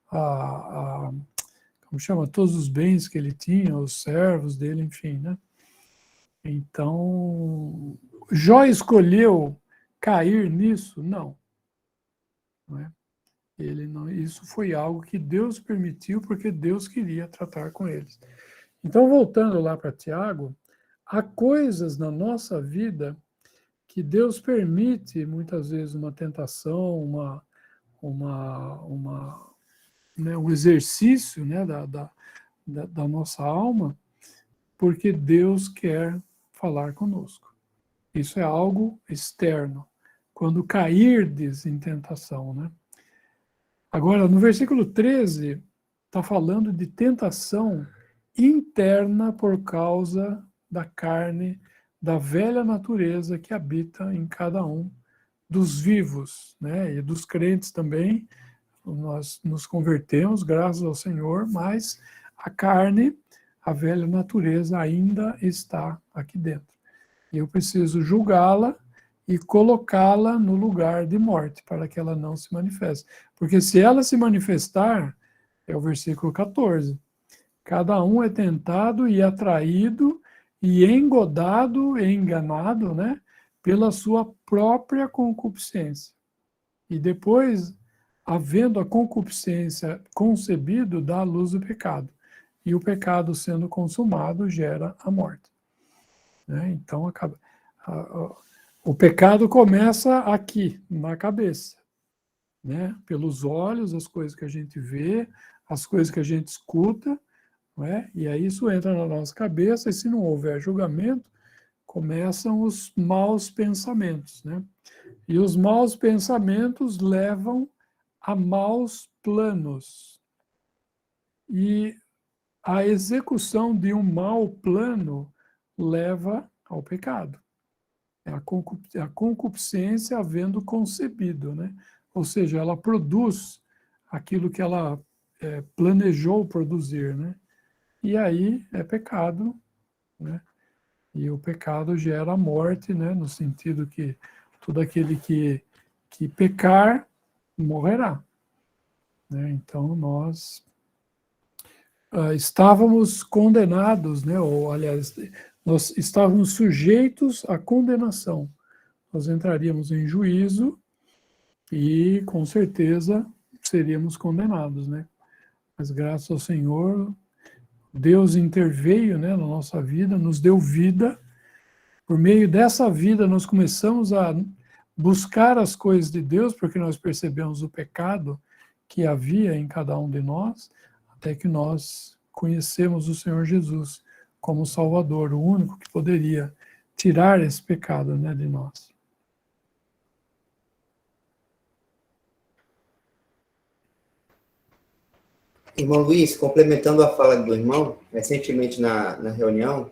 como chama, todos os bens que ele tinha, os servos dele, enfim, né? Então, Jó escolheu cair nisso? Não. Não é? Ele não, isso foi algo que Deus permitiu porque Deus queria tratar com eles. Então, voltando lá para Tiago, há coisas na nossa vida que Deus permite, muitas vezes, uma tentação, um exercício, né, da nossa alma, porque Deus quer falar conosco. Isso é algo externo. Quando cairdes em tentação, né? Agora, no versículo 13, está falando de tentação interna por causa da carne, da velha natureza que habita em cada um dos vivos, né? E dos crentes também. Nós nos convertemos, graças ao Senhor, mas a carne, a velha natureza ainda está aqui dentro. E eu preciso julgá-la e colocá-la no lugar de morte, para que ela não se manifeste. Porque se ela se manifestar, é o versículo 14, cada um é tentado e atraído e engodado e enganado, né, pela sua própria concupiscência. E depois, havendo a concupiscência concebido, dá à luz o pecado. E o pecado sendo consumado gera a morte. Né? Então, o pecado começa aqui, na cabeça. Né? Pelos olhos, as coisas que a gente vê, as coisas que a gente escuta, não é? E aí isso entra na nossa cabeça, e se não houver julgamento, começam os maus pensamentos. Né? E os maus pensamentos levam a maus planos. E a execução de um mau plano leva ao pecado. É a concupiscência havendo concebido, né? Ou seja, ela produz aquilo que ela planejou produzir, né? E aí é pecado, né? E o pecado gera a morte, né? No sentido que todo aquele que pecar morrerá. Né? Então nós estávamos condenados, né? Ou aliás, nós estávamos sujeitos à condenação. Nós entraríamos em juízo e, com certeza, seríamos condenados, né? Mas, graças ao Senhor, Deus interveio, né, na nossa vida, nos deu vida. Por meio dessa vida, nós começamos a buscar as coisas de Deus, porque nós percebemos o pecado que havia em cada um de nós, até que nós conhecemos o Senhor Jesus como Salvador, o único que poderia tirar esse pecado, né, de nós. Irmão Luiz, complementando a fala do irmão, recentemente na reunião,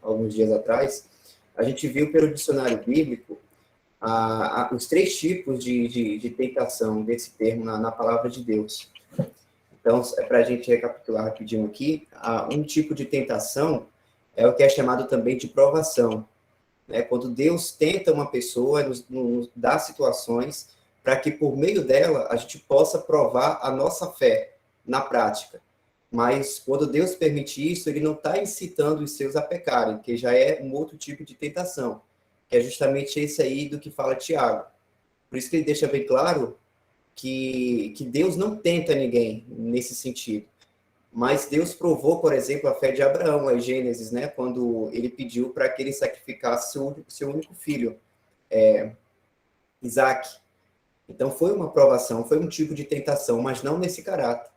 alguns dias atrás, a gente viu pelo dicionário bíblico os 3 tipos de tentação desse termo na palavra de Deus. Então, para a gente recapitular rapidinho aqui, um tipo de tentação é o que é chamado também de provação. né? Quando Deus tenta uma pessoa, nos dá situações para que por meio dela a gente possa provar a nossa fé na prática. Mas quando Deus permite isso, ele não está incitando os seus a pecarem, que já é um outro tipo de tentação, que é justamente esse aí do que fala Tiago. Por isso que ele deixa bem claro que Deus não tenta ninguém nesse sentido. Mas Deus provou, por exemplo, a fé de Abraão, em Gênesis, né? Quando ele pediu para que ele sacrificasse seu único filho, Isaac. Então foi uma provação, foi um tipo de tentação, mas não nesse caráter.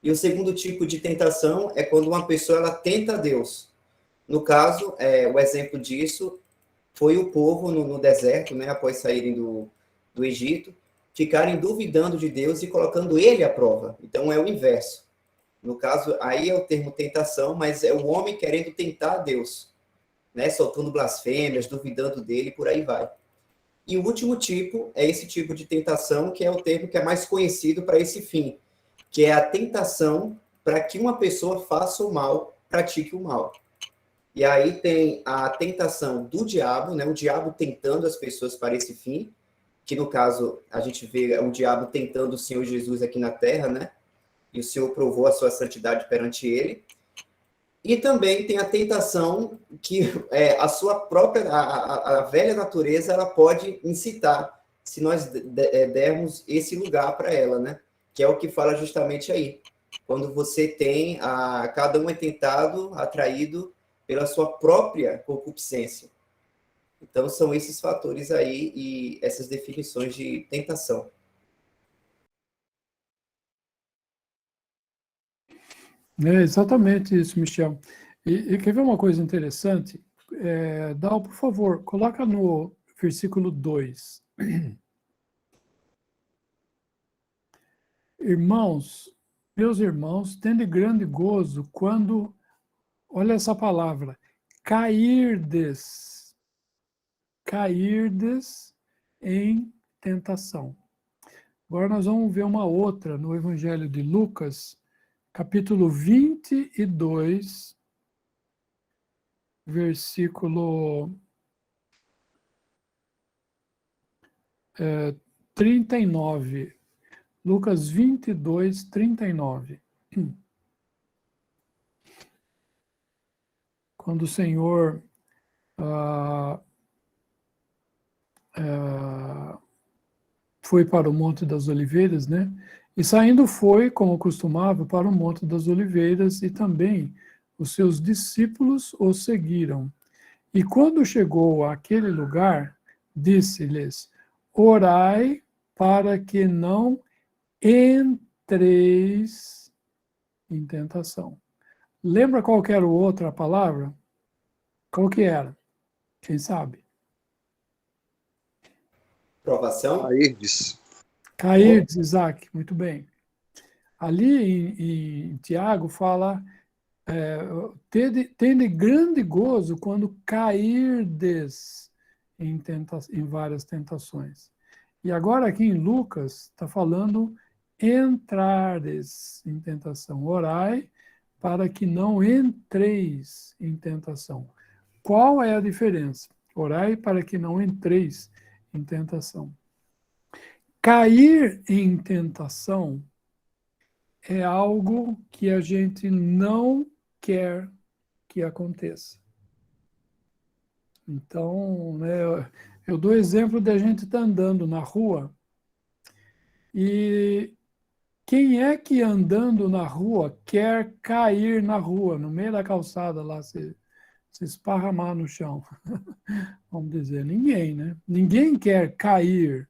E o segundo tipo de tentação é quando uma pessoa ela tenta a Deus. No caso, o exemplo disso foi o povo no deserto, né, após saírem do Egito, ficarem duvidando de Deus e colocando ele à prova. Então é o inverso. No caso, aí é o termo tentação, mas é o homem querendo tentar a Deus, né, soltando blasfêmias, duvidando dele, por aí vai. E o último tipo é esse tipo de tentação, que é o termo que é mais conhecido para esse fim, que é a tentação para que uma pessoa faça o mal, pratique o mal. E aí tem a tentação do diabo, né? O diabo tentando as pessoas para esse fim, que no caso a gente vê o diabo tentando o Senhor Jesus aqui na terra, né? E o Senhor provou a sua santidade perante ele. E também tem a tentação que a sua própria, a velha natureza, ela pode incitar, se nós dermos esse lugar para ela, né? Que é o que fala justamente aí. Quando você tem, cada um é tentado, atraído pela sua própria concupiscência. Então, são esses fatores aí e essas definições de tentação. É exatamente isso, Michel. E quer ver uma coisa interessante? Dal, por favor, coloca no versículo 2. Irmãos, meus irmãos, tende grande gozo quando, olha essa palavra, cairdes em tentação. Agora nós vamos ver uma outra no Evangelho de Lucas, capítulo 22, versículo 39. Lucas 22, 39. Quando o Senhor foi para o Monte das Oliveiras, né? E saindo foi, como costumava, para o Monte das Oliveiras, e também os seus discípulos o seguiram. E quando chegou àquele lugar, disse-lhes: orai para que não entreis em tentação. Lembra qual que era a outra palavra? Qual que era? Quem sabe? Provação? Cairdes. Cairdes, Isaac, muito bem. Ali em Tiago fala, tende grande gozo quando cairdes em várias tentações. E agora aqui em Lucas está falando entrares em tentação. Orai para que não entreis em tentação. Qual é a diferença? Orai para que não entreis em tentação. Cair em tentação é algo que a gente não quer que aconteça. Então, né, eu dou exemplo de a gente estar andando na rua e quem é que andando na rua quer cair na rua, no meio da calçada lá, se esparramar no chão? Vamos dizer, ninguém, né? Ninguém quer cair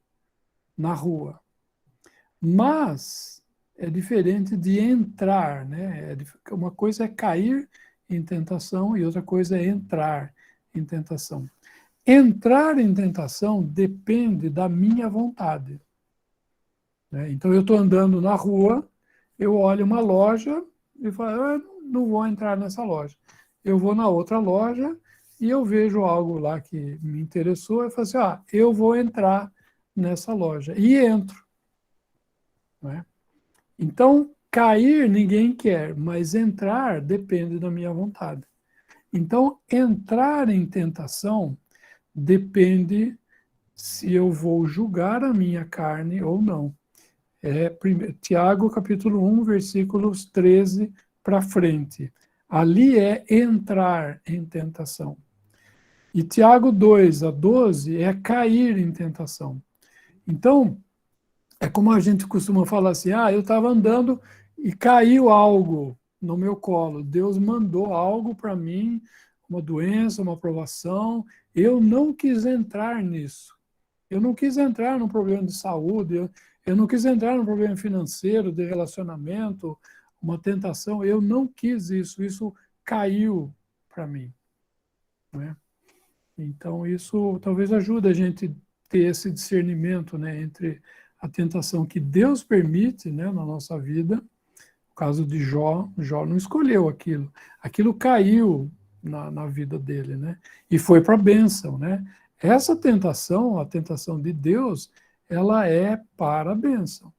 na rua. Mas é diferente de entrar, né? Uma coisa é cair em tentação e outra coisa é entrar em tentação. Entrar em tentação depende da minha vontade, né? Então, eu estou andando na rua, eu olho uma loja e falo, eu não vou entrar nessa loja. Eu vou na outra loja e eu vejo algo lá que me interessou e falo assim, eu vou entrar nessa loja. E entro. Né? Então, cair ninguém quer, mas entrar depende da minha vontade. Então, entrar em tentação depende se eu vou julgar a minha carne ou não. Tiago, capítulo 1, versículos 13 para frente. Ali é entrar em tentação. E Tiago 2 a 12 é cair em tentação. Então, é como a gente costuma falar assim, eu estava andando e caiu algo no meu colo. Deus mandou algo para mim, uma doença, uma provação. Eu não quis entrar nisso. Eu não quis entrar num problema de saúde, eu não quis entrar num problema financeiro, de relacionamento, uma tentação. Eu não quis isso. Isso caiu para mim. Né? Então, isso talvez ajude a gente ter esse discernimento, né, entre a tentação que Deus permite, né, na nossa vida. No caso de Jó, Jó não escolheu aquilo. Aquilo caiu na vida dele, né? E foi para a bênção, né? Essa tentação, a tentação de Deus, ela é para a bênção.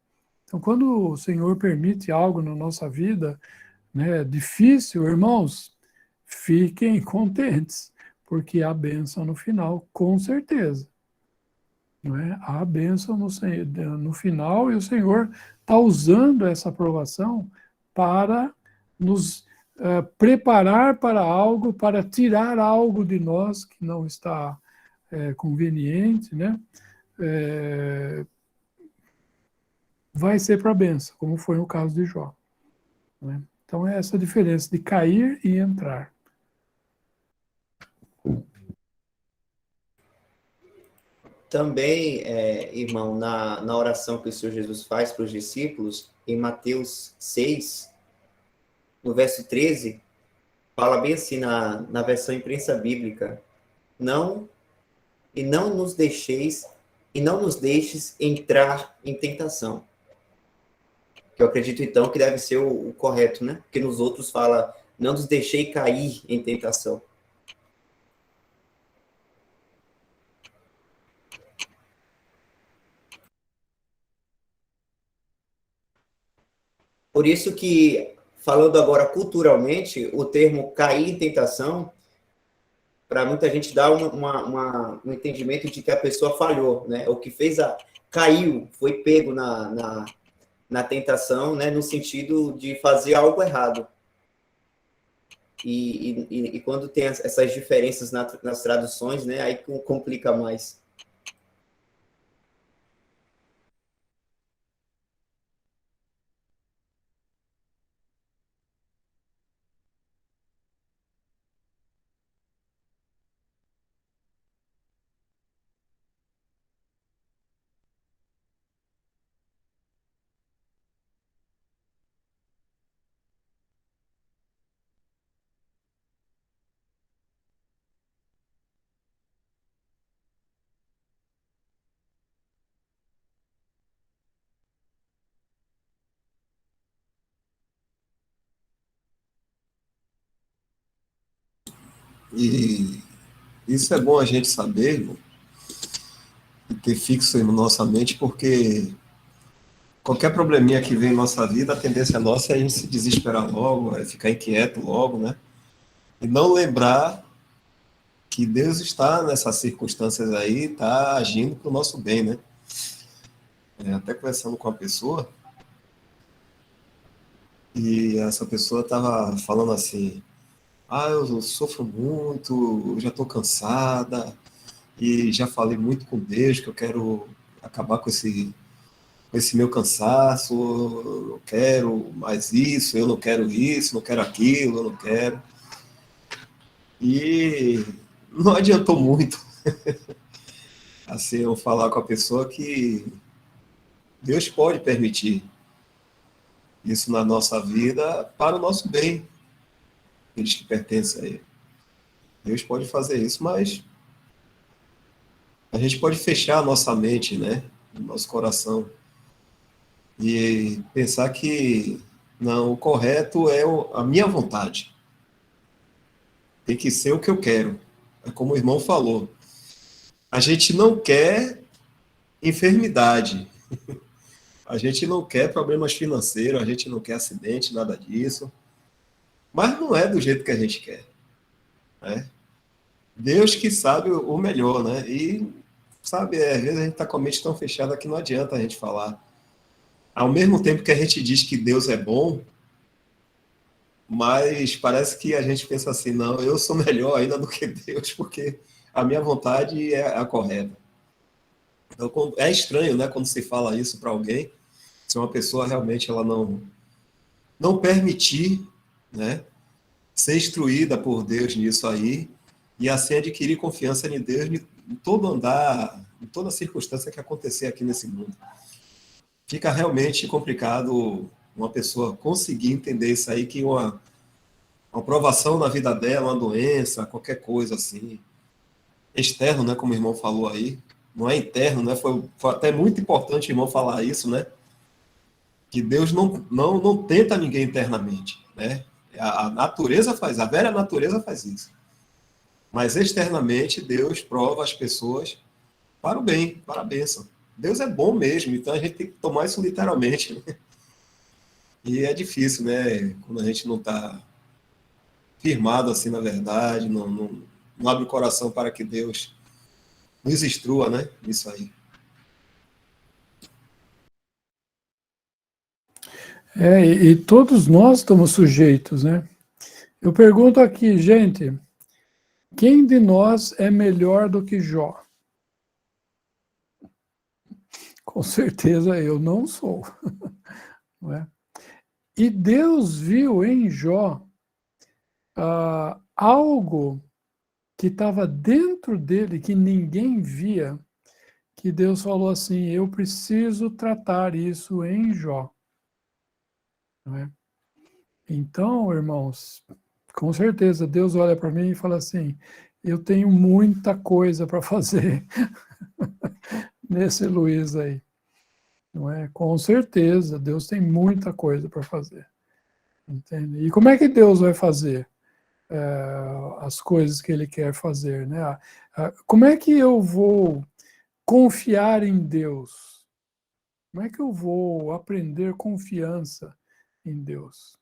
Então, quando o Senhor permite algo na nossa vida, né, difícil, irmãos, fiquem contentes, porque há bênção no final, com certeza. Não é? Há bênção no final, e o Senhor está usando essa aprovação para nos preparar para algo, para tirar algo de nós que não está conveniente, né? Vai ser para a bênção, como foi no caso de Jó. Né? Então é essa diferença de cair e entrar. Também, irmão, na oração que o Senhor Jesus faz para os discípulos, em Mateus 6, no verso 13, fala bem assim na versão imprensa bíblica: não nos deixeis entrar em tentação. Que eu acredito, então, que deve ser o correto, né? Porque nos outros fala: não nos deixei cair em tentação. Por isso que, falando agora culturalmente, o termo cair em tentação, para muita gente dá um entendimento de que a pessoa falhou, né? O que fez caiu, foi pego na tentação, né? No sentido de fazer algo errado. E quando tem essas diferenças nas traduções, né? Aí complica mais. E isso é bom a gente saber, irmão, e ter fixo em nossa mente, porque qualquer probleminha que vem em nossa vida, a tendência nossa é a gente se desesperar logo, é ficar inquieto logo, né? E não lembrar que Deus está nessas circunstâncias aí, está agindo para o nosso bem, né? Até conversando com uma pessoa, e essa pessoa estava falando assim: eu sofro muito, eu já estou cansada, e já falei muito com Deus que eu quero acabar com esse meu cansaço, eu não quero mais isso, eu não quero isso, não quero aquilo, eu não quero. E não adiantou muito assim eu falar com a pessoa que Deus pode permitir isso na nossa vida para o nosso bem, eles que pertencem a Ele. Deus pode fazer isso, mas a gente pode fechar a nossa mente, né, o nosso coração, e pensar que não, o correto é a minha vontade. Tem que ser o que eu quero. É como o irmão falou. A gente não quer enfermidade. A gente não quer problemas financeiros, a gente não quer acidente, nada disso. Mas não é do jeito que a gente quer. Né? Deus que sabe o melhor, né? E, sabe, às vezes a gente está com a mente tão fechada que não adianta a gente falar. Ao mesmo tempo que a gente diz que Deus é bom, mas parece que a gente pensa assim, não, eu sou melhor ainda do que Deus, porque a minha vontade é a correta. Então, é estranho, né, quando se fala isso para alguém, se uma pessoa realmente ela não permitir, né, ser instruída por Deus nisso aí, e assim adquirir confiança em Deus em todo andar, em toda circunstância que acontecer aqui nesse mundo. Fica realmente complicado uma pessoa conseguir entender isso aí, que uma provação na vida dela, uma doença, qualquer coisa assim, externo, né, como o irmão falou aí, não é interno, né, foi até muito importante o irmão falar isso, né, que Deus não tenta ninguém internamente, né, a natureza faz, a velha natureza faz isso, mas externamente Deus prova as pessoas para o bem, para a bênção. Deus é bom mesmo, então a gente tem que tomar isso literalmente, né? E é difícil, né, quando a gente não está firmado assim na verdade, não abre o coração para que Deus nos instrua, né, nisso aí. E todos nós estamos sujeitos, né? Eu pergunto aqui, gente, quem de nós é melhor do que Jó? Com certeza eu não sou. Não é? E Deus viu em Jó algo que estava dentro dele, que ninguém via, que Deus falou assim, eu preciso tratar isso em Jó. Não é? Então, irmãos, com certeza Deus olha para mim e fala assim, eu tenho muita coisa para fazer nesse Luiz aí. Não é? Com certeza, Deus tem muita coisa para fazer. Entende? E como é que Deus vai fazer as coisas que Ele quer fazer? Né? Como é que eu vou confiar em Deus? Como é que eu vou aprender confiança em Deus?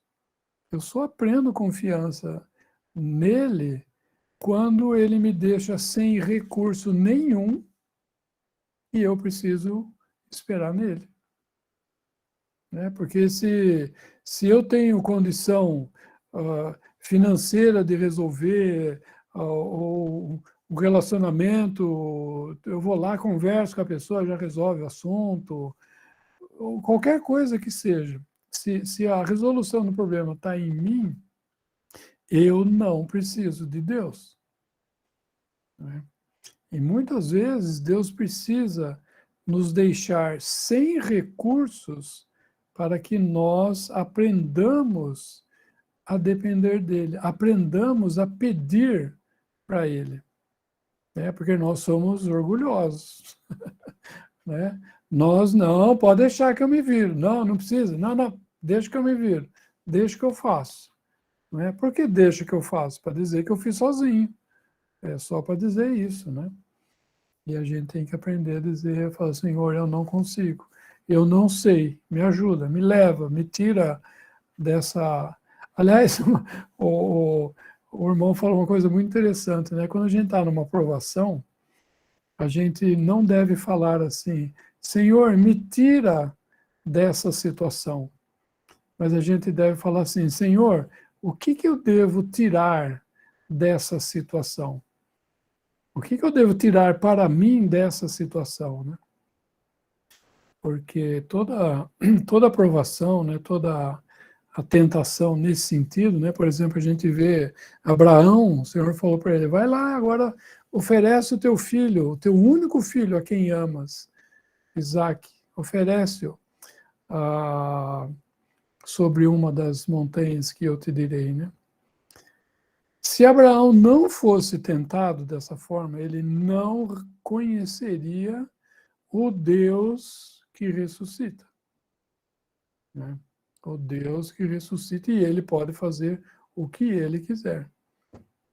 Eu só aprendo confiança nele quando Ele me deixa sem recurso nenhum e eu preciso esperar nele. Né? Porque se eu tenho condição financeira de resolver o relacionamento, eu vou lá, converso com a pessoa, já resolve o assunto, ou qualquer coisa que seja. Se a resolução do problema está em mim, eu não preciso de Deus. Né? E muitas vezes Deus precisa nos deixar sem recursos para que nós aprendamos a depender dele, aprendamos a pedir para ele, né? Porque nós somos orgulhosos, né? Nós não, pode deixar que eu me viro, não precisa, não, deixa que eu me viro, deixa que eu faço, né? Por que deixa que eu faço? Para dizer que eu fiz sozinho, é só para dizer isso, né? E a gente tem que aprender a dizer, falar, Senhor, eu não consigo, eu não sei, me ajuda, me leva, me tira dessa... Aliás, o irmão falou uma coisa muito interessante, né? Quando a gente está numa provação, a gente não deve falar assim, Senhor, me tira dessa situação. Mas a gente deve falar assim, Senhor, o que eu devo tirar dessa situação? O que eu devo tirar para mim dessa situação, né? Porque toda aprovação, né, toda a tentação nesse sentido, né? Por exemplo, a gente vê Abraão, o Senhor falou para ele, vai lá agora, oferece o teu filho, o teu único filho a quem amas, Isaac, oferece-o sobre uma das montanhas que eu te direi, né? Se Abraão não fosse tentado dessa forma, ele não conheceria o Deus que ressuscita, né? O Deus que ressuscita e ele pode fazer o que ele quiser.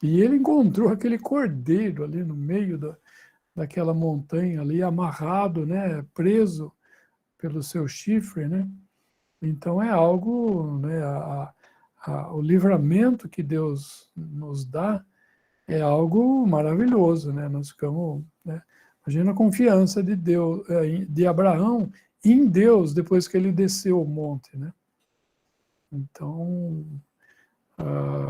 E ele encontrou aquele cordeiro ali no meio daquela montanha ali, amarrado, né, preso pelo seu chifre, né? Então é algo, né, o livramento que Deus nos dá é algo maravilhoso, né? Nós ficamos, né? Imagina a confiança de Deus, de Abraão em Deus depois que ele desceu o monte, né? Então,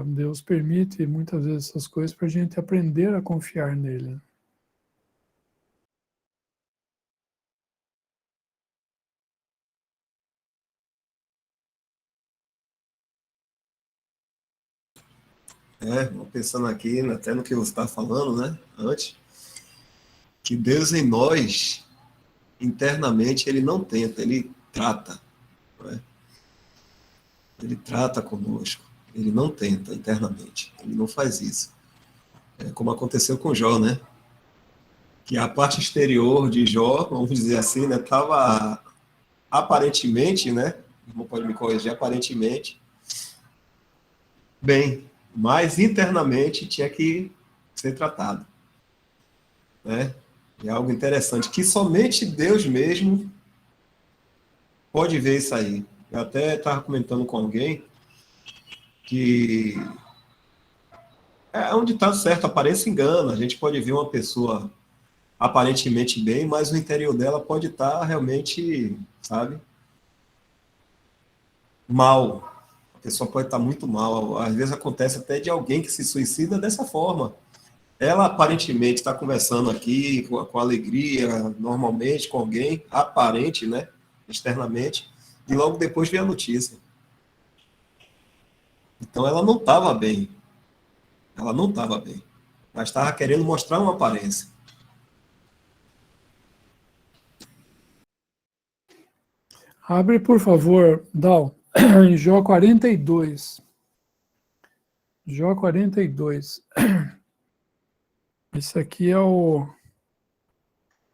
Deus permite muitas vezes essas coisas para a gente aprender a confiar nele. Pensando aqui, até no que você está falando, né, antes, que Deus em nós, internamente, ele não tenta, ele trata. Não é? Ele trata conosco. Ele não tenta internamente. Ele não faz isso. É como aconteceu com Jó, né? Que a parte exterior de Jó, vamos dizer assim, né, estava aparentemente, né? Não pode me corrigir, aparentemente bem, mas internamente tinha que ser tratado, né? É algo interessante que somente Deus mesmo pode ver isso aí. Eu até estava comentando com alguém que é onde está certo, aparência engana. A gente pode ver uma pessoa aparentemente bem, mas o interior dela pode estar realmente, sabe, mal. A pessoa pode estar muito mal. Às vezes acontece até de alguém que se suicida dessa forma. Ela aparentemente está conversando aqui com alegria, normalmente, com alguém, aparente, né, externamente, e logo depois vem a notícia. Então ela não estava bem. Ela não estava bem. Mas estava querendo mostrar uma aparência. Abre, por favor, Dal, em Jó 42. Jó 42. Isso aqui é o.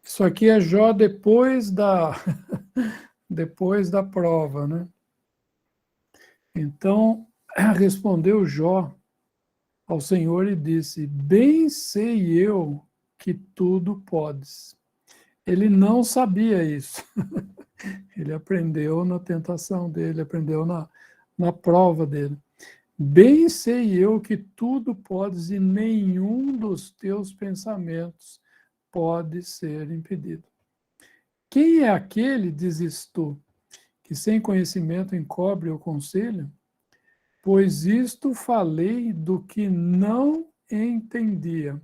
Isso aqui é Jó depois da, depois da prova, né? Então, respondeu Jó ao Senhor e disse: Bem sei eu que tudo podes. Ele não sabia isso. Ele aprendeu na tentação dele, aprendeu na prova dele. Bem sei eu que tudo podes e nenhum dos teus pensamentos pode ser impedido. Quem é aquele, dizes tu, que sem conhecimento encobre o conselho? Pois isto falei do que não entendia,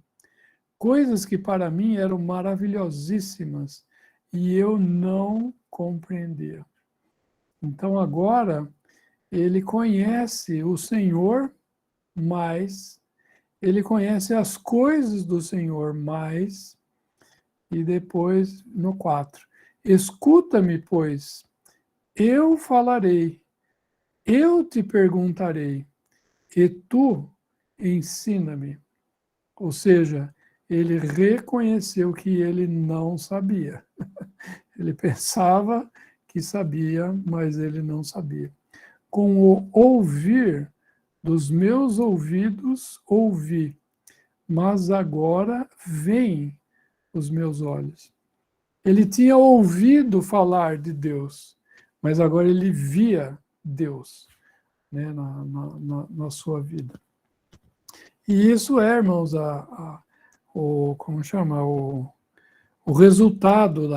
coisas que para mim eram maravilhosíssimas e eu não compreendia. Então agora ele conhece o Senhor mais, ele conhece as coisas do Senhor mais, e depois no 4. Escuta-me, pois, eu falarei, eu te perguntarei, e tu ensina-me. Ou seja, ele reconheceu que ele não sabia. Ele pensava que sabia, mas ele não sabia. Com o ouvir dos meus ouvidos, ouvi, mas agora veem os meus olhos. Ele tinha ouvido falar de Deus, mas agora ele via Deus, né, na sua vida. E isso é, irmãos, como chama? O resultado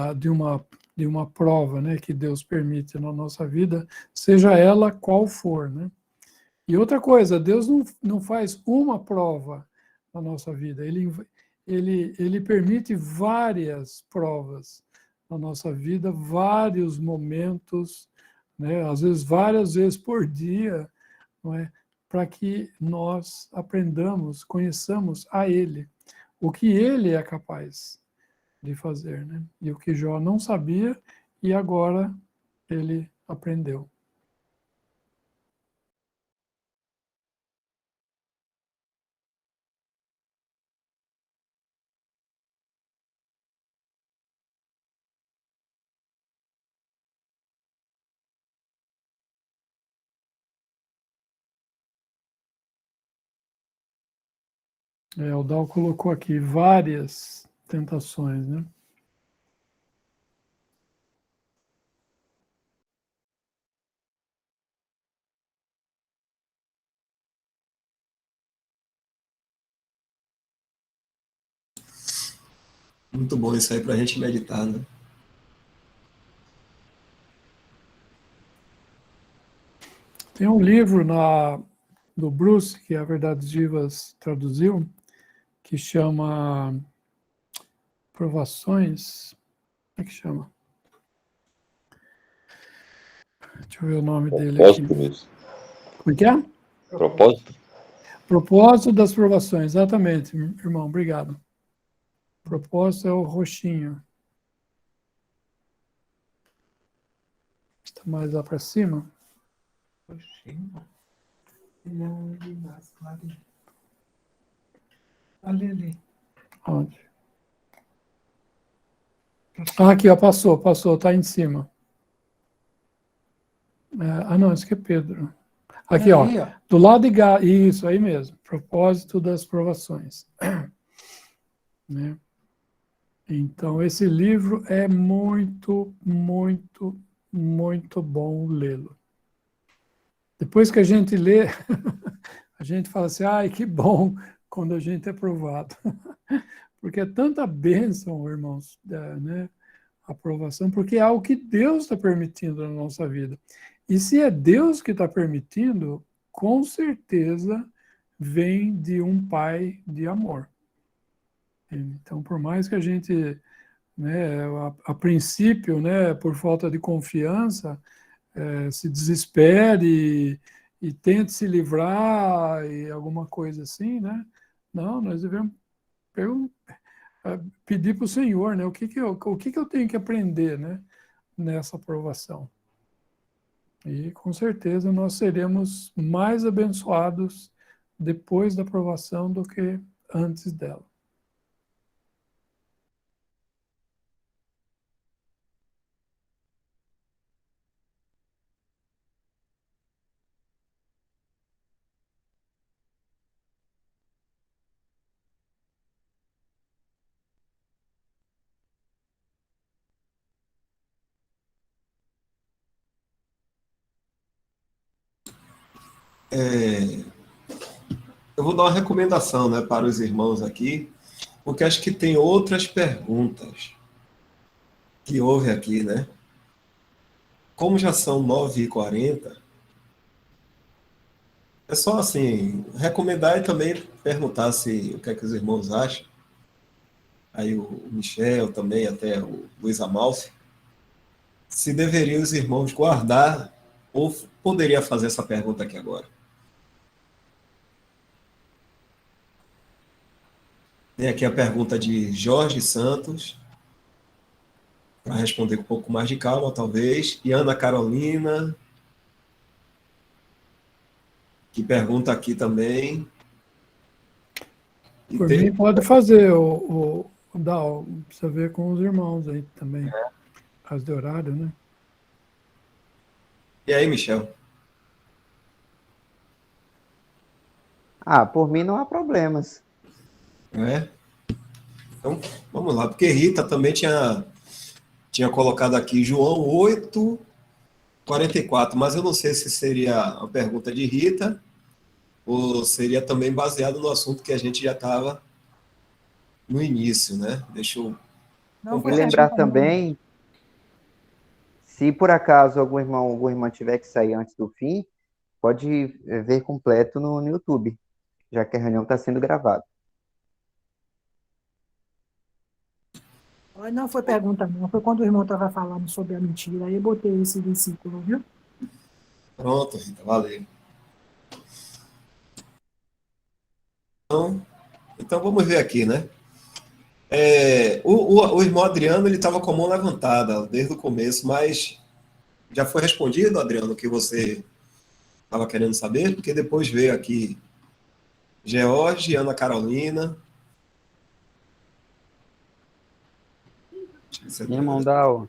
de uma prova, né, que Deus permite na nossa vida, seja ela qual for, né? E outra coisa, Deus não faz uma prova na nossa vida, ele permite várias provas na nossa vida, vários momentos, né? Às vezes várias vezes por dia, não é? Para que nós aprendamos, conheçamos a Ele, o que Ele é capaz de fazer, né? E o que Jó não sabia e agora ele aprendeu. O Dal colocou aqui várias tentações, né? Muito bom isso aí para a gente meditar, né? Tem um livro do Bruce, que a Verdades Vivas traduziu, que chama Provações. Como é que chama? Deixa eu ver o nome dele aqui. Propósito mesmo. Como é que é? Propósito? Propósito das provações, exatamente, irmão, obrigado. Propósito é o roxinho. Está mais lá para cima? Ali. Onde? Ah, aqui, ó, passou, está em cima. Não, isso aqui é Pedro. Aqui, ó, do lado de Gálatas, isso aí mesmo, propósito das provações. Né? Então, esse livro é muito, muito, muito bom lê-lo. Depois que a gente lê, a gente fala assim, ai, que bom quando a gente é provado. Porque é tanta bênção, irmãos, né? A aprovação, porque é algo que Deus está permitindo na nossa vida. E se é Deus que está permitindo, com certeza vem de um Pai de amor. Então, por mais que a gente, né, a princípio, né, por falta de confiança, se desespere e tente se livrar e alguma coisa assim, né? Não, nós devemos pedir para o Senhor, né? O que que eu tenho que aprender, né, nessa aprovação? E com certeza nós seremos mais abençoados depois da aprovação do que antes dela. Eu vou dar uma recomendação, né, para os irmãos aqui, porque acho que tem outras perguntas que houve aqui, né? Como já são 9h40, é só assim, recomendar e também perguntar se o que é que os irmãos acham. Aí o Michel também, até o Luiz Amalfi, se deveriam os irmãos guardar ou poderia fazer essa pergunta aqui agora. Tem aqui a pergunta de Jorge Santos, para responder com um pouco mais de calma, talvez. E Ana Carolina, que pergunta aqui também. E Por tem... mim, pode fazer precisa ver com os irmãos aí também, as de horário, né? E aí, Michel? Por mim não há problemas. É? Então, vamos lá, porque Rita também tinha colocado aqui João 8:44, mas eu não sei se seria a pergunta de Rita ou seria também baseado no assunto que a gente já estava no início, né? Deixa eu... Não, E lembrar também, se por acaso algum irmão ou alguma irmã tiver que sair antes do fim, pode ver completo no YouTube, já que a reunião está sendo gravada. Não foi pergunta, não. Foi quando o irmão estava falando sobre a mentira. Aí eu botei esse versículo, viu? Pronto, Rita, valeu. Então vamos ver aqui, né? O irmão Adriano ele estava com a mão levantada desde o começo, mas já foi respondido, Adriano, o que você estava querendo saber? Porque depois veio aqui George, Ana Carolina. Irmão Dal,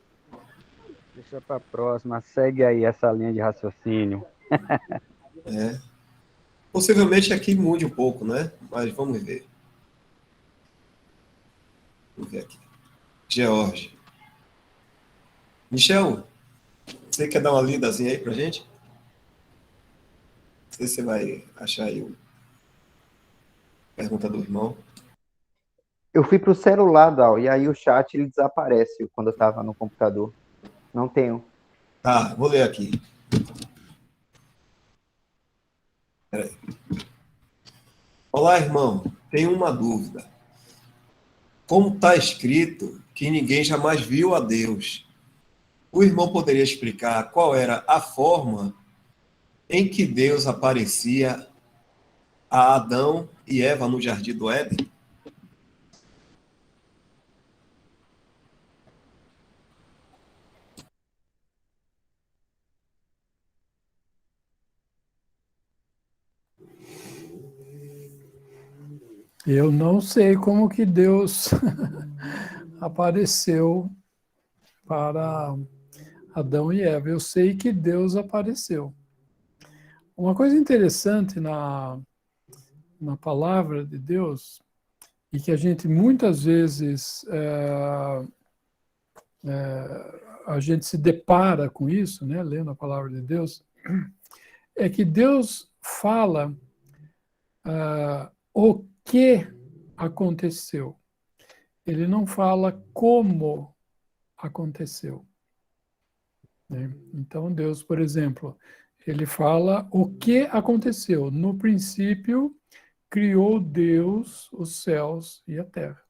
deixa para a próxima. Segue aí essa linha de raciocínio. Possivelmente aqui mude um pouco, né? Mas vamos ver. Vamos ver aqui. George. Michel, você quer dar uma lidazinha aí pra gente? Não sei se você vai achar aí a pergunta do irmão. Eu fui pro celular, Dal, e aí o chat ele desaparece quando eu tava no computador. Não tenho. Tá, vou ler aqui. Peraí. Olá, irmão. Tenho uma dúvida. Como está escrito que ninguém jamais viu a Deus? O irmão poderia explicar qual era a forma em que Deus aparecia a Adão e Eva no Jardim do Éden? Eu não sei como que Deus apareceu para Adão e Eva. Eu sei que Deus apareceu. Uma coisa interessante na palavra de Deus, e que a gente muitas vezes a gente se depara com isso, né, lendo a palavra de Deus, é que Deus fala o que aconteceu. Ele não fala como aconteceu. Né? Então, Deus, por exemplo, ele fala o que aconteceu. No princípio, criou Deus os céus e a terra.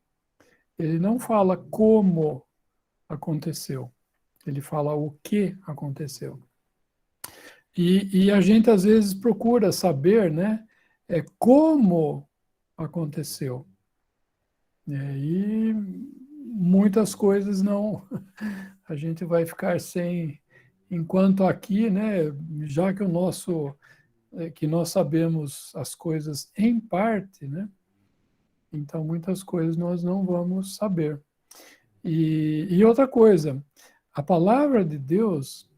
Ele não fala como aconteceu. Ele fala o que aconteceu. E a gente, às vezes, procura saber, né, como aconteceu. E muitas coisas não... A gente vai ficar sem... Enquanto aqui, né, já que que nós sabemos as coisas em parte, né, então muitas coisas nós não vamos saber. E outra coisa, a palavra de Deus,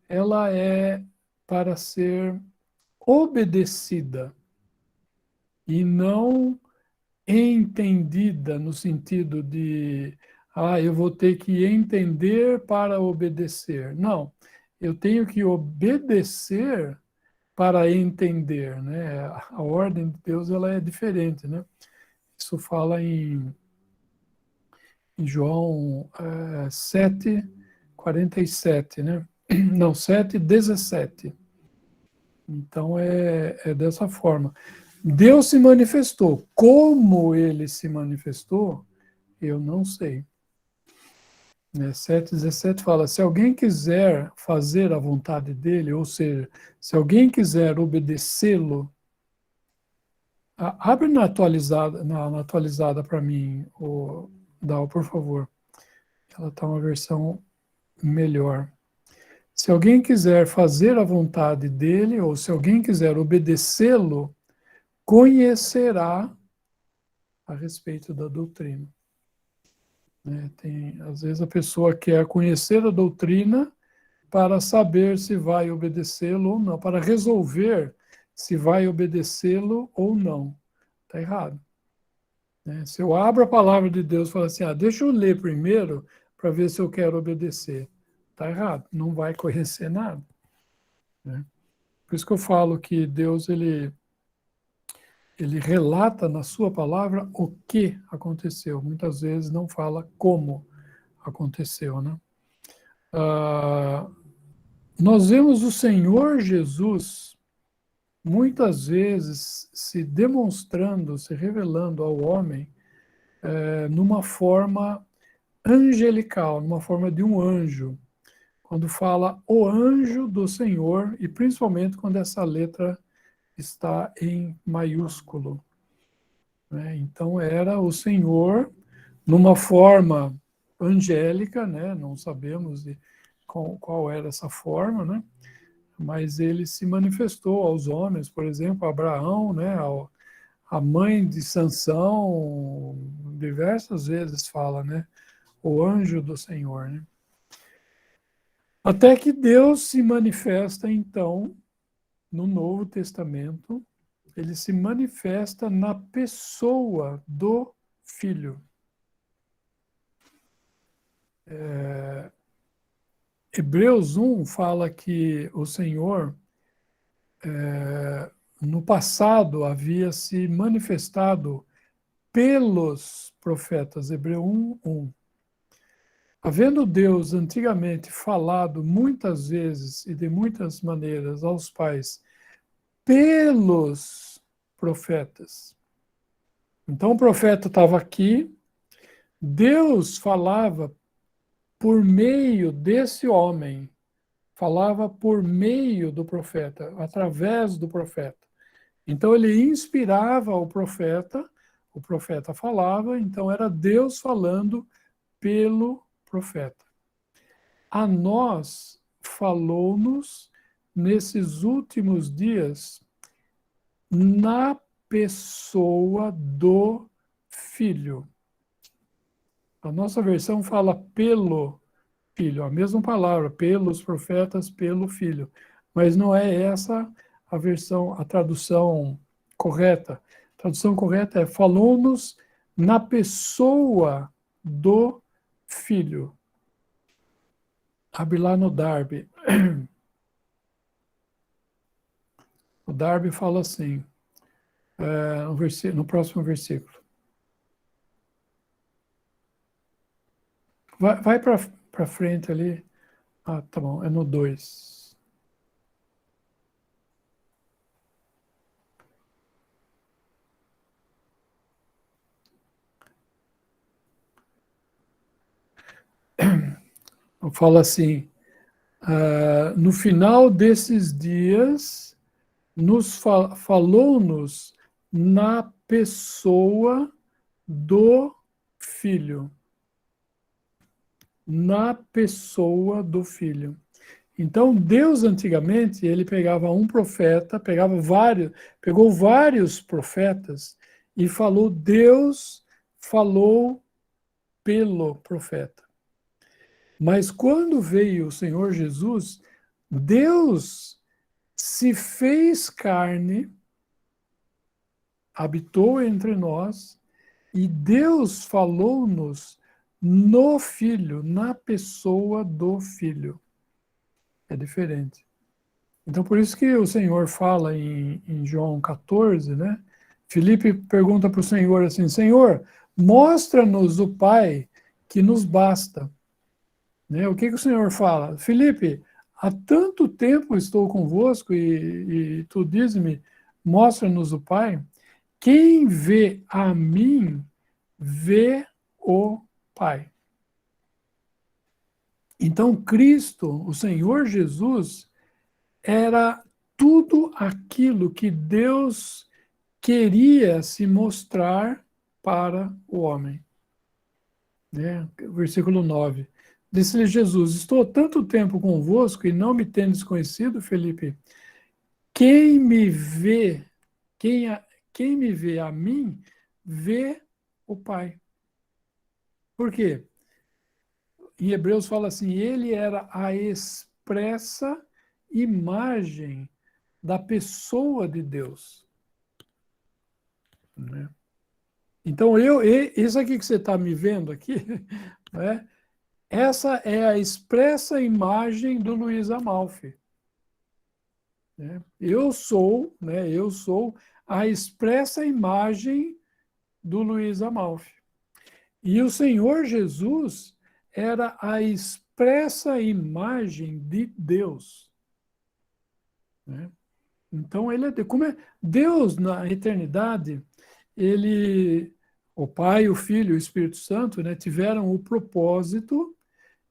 ela é para ser obedecida e não entendida no sentido de, eu vou ter que entender para obedecer. Não, eu tenho que obedecer para entender, né? A ordem de Deus, ela é diferente, né? Isso fala em João 7:47, né? Não, 7:17. Então, é dessa forma. Deus se manifestou. Como ele se manifestou, eu não sei. 7:17 fala, se alguém quiser fazer a vontade dele, ou seja, se alguém quiser obedecê-lo, abre na atualizada para mim, Dal, por favor. Ela está uma versão melhor. Se alguém quiser fazer a vontade dele, ou se alguém quiser obedecê-lo, conhecerá a respeito da doutrina. Às vezes a pessoa quer conhecer a doutrina para saber se vai obedecê-lo ou não, para resolver se vai obedecê-lo ou não. Está errado. Se eu abro a palavra de Deus e falo assim, deixa eu ler primeiro para ver se eu quero obedecer. Está errado, não vai conhecer nada. Por isso que eu falo que Deus, ele relata na sua palavra o que aconteceu. Muitas vezes não fala como aconteceu, né? Nós vemos o Senhor Jesus muitas vezes se demonstrando, se revelando ao homem numa forma angelical, numa forma de um anjo. Quando fala o anjo do Senhor, e principalmente quando essa letra está em maiúsculo. Então era o Senhor numa forma angélica, né? Não sabemos qual era essa forma, né? Mas ele se manifestou aos homens, por exemplo, Abraão, né? A mãe de Sansão, diversas vezes fala, né? O anjo do Senhor, né? Até que Deus se manifesta, então, no Novo Testamento, ele se manifesta na pessoa do Filho. Hebreus 1 fala que o Senhor, no passado, havia se manifestado pelos profetas. Hebreu 1:1. Havendo Deus antigamente falado muitas vezes e de muitas maneiras aos pais pelos profetas. Então o profeta estava aqui, Deus falava por meio desse homem, falava por meio do profeta, através do profeta. Então ele inspirava o profeta falava, então era Deus falando pelo profeta. A nós falou-nos nesses últimos dias na pessoa do Filho. A nossa versão fala pelo Filho, a mesma palavra, pelos profetas, pelo Filho. Mas não é essa a tradução correta. A tradução correta é falou-nos na pessoa do Filho. Abre lá no Darby. O Darby fala assim, no próximo versículo. Vai para frente ali. Ah, tá bom, é no 2. Fala assim, no final desses dias, falou-nos na pessoa do Filho. Na pessoa do Filho. Então, Deus antigamente, ele pegava um profeta, pegou vários profetas e falou, Deus falou pelo profeta. Mas quando veio o Senhor Jesus, Deus se fez carne, habitou entre nós, e Deus falou-nos no Filho, na pessoa do Filho. É diferente. Então, por isso que o Senhor fala em João 14, né? Filipe pergunta para o Senhor assim, Senhor, mostra-nos o Pai que nos basta. Né? O que o Senhor fala? Filipe, há tanto tempo estou convosco e tu diz-me, mostra-nos o Pai. Quem vê a mim, vê o Pai. Então, Cristo, o Senhor Jesus, era tudo aquilo que Deus queria se mostrar para o homem. Né? Versículo 9. Disse-lhe Jesus, estou tanto tempo convosco e não me tendes conhecido, Felipe. Quem me vê a mim, vê o Pai. Por quê? Em Hebreus fala assim, ele era a expressa imagem da pessoa de Deus. Né? Então, isso aqui que você está me vendo aqui, né? Essa é a expressa imagem do Luiz Amalfi. Né? Eu sou a expressa imagem do Luiz Amalfi. E o Senhor Jesus era a expressa imagem de Deus. Né? Então, Deus, na eternidade, o Pai, o Filho e o Espírito Santo, né, tiveram o propósito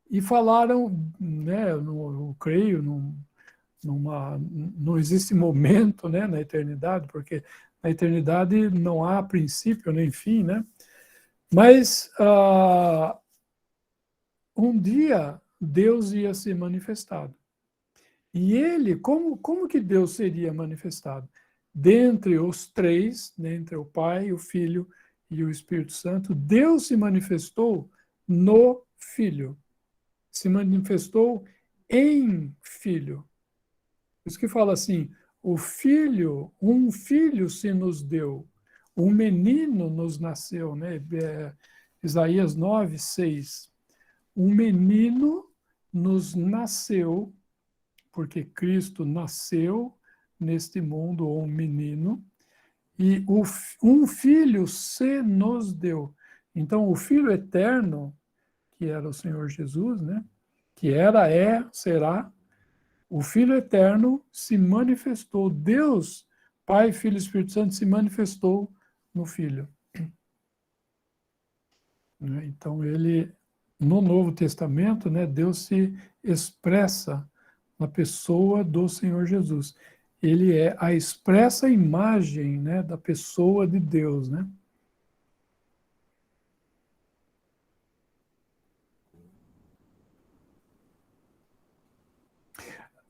e falaram, né, eu creio, não existe momento, né, na eternidade, porque na eternidade não há princípio nem fim, né? Mas um dia Deus ia ser manifestado. E ele, como que Deus seria manifestado? Dentre os três, dentre o Pai, o Filho e o Espírito Santo, Deus se manifestou no Filho. Se manifestou em Filho. Por isso que fala assim, um filho se nos deu, um menino nos nasceu, né? Isaías 9:6. Um menino nos nasceu, porque Cristo nasceu neste mundo, ou um menino, e um filho se nos deu. Então, o Filho eterno, que era o Senhor Jesus, né? Que era, é, será, o Filho eterno se manifestou. Deus, Pai, Filho e Espírito Santo se manifestou no Filho. Né? Então, ele, no Novo Testamento, né, Deus se expressa na pessoa do Senhor Jesus. Ele é a expressa imagem, né, da pessoa de Deus, né?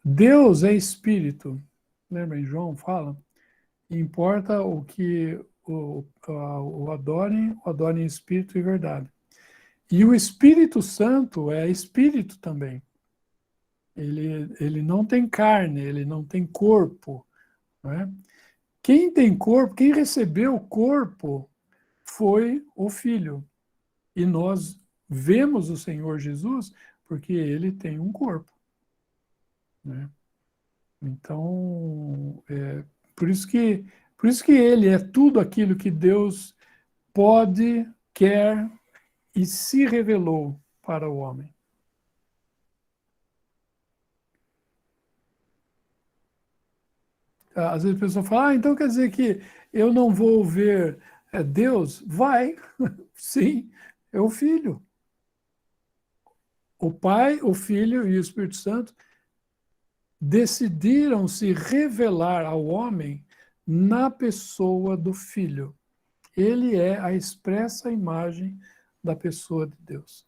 Deus é espírito. Lembra em João fala? Importa o que o adorem em espírito e verdade. E o Espírito Santo é espírito também. Ele não tem carne, ele não tem corpo. Não é? Quem tem corpo, quem recebeu o corpo foi o Filho. E nós vemos o Senhor Jesus porque ele tem um corpo. Né? Então, por isso que ele é tudo aquilo que Deus pode, quer e se revelou para o homem. Às vezes a pessoa fala, então quer dizer que eu não vou ver Deus? Vai, sim, é o Filho. O Pai, o Filho e o Espírito Santo decidiram se revelar ao homem na pessoa do Filho. Ele é a expressa imagem da pessoa de Deus.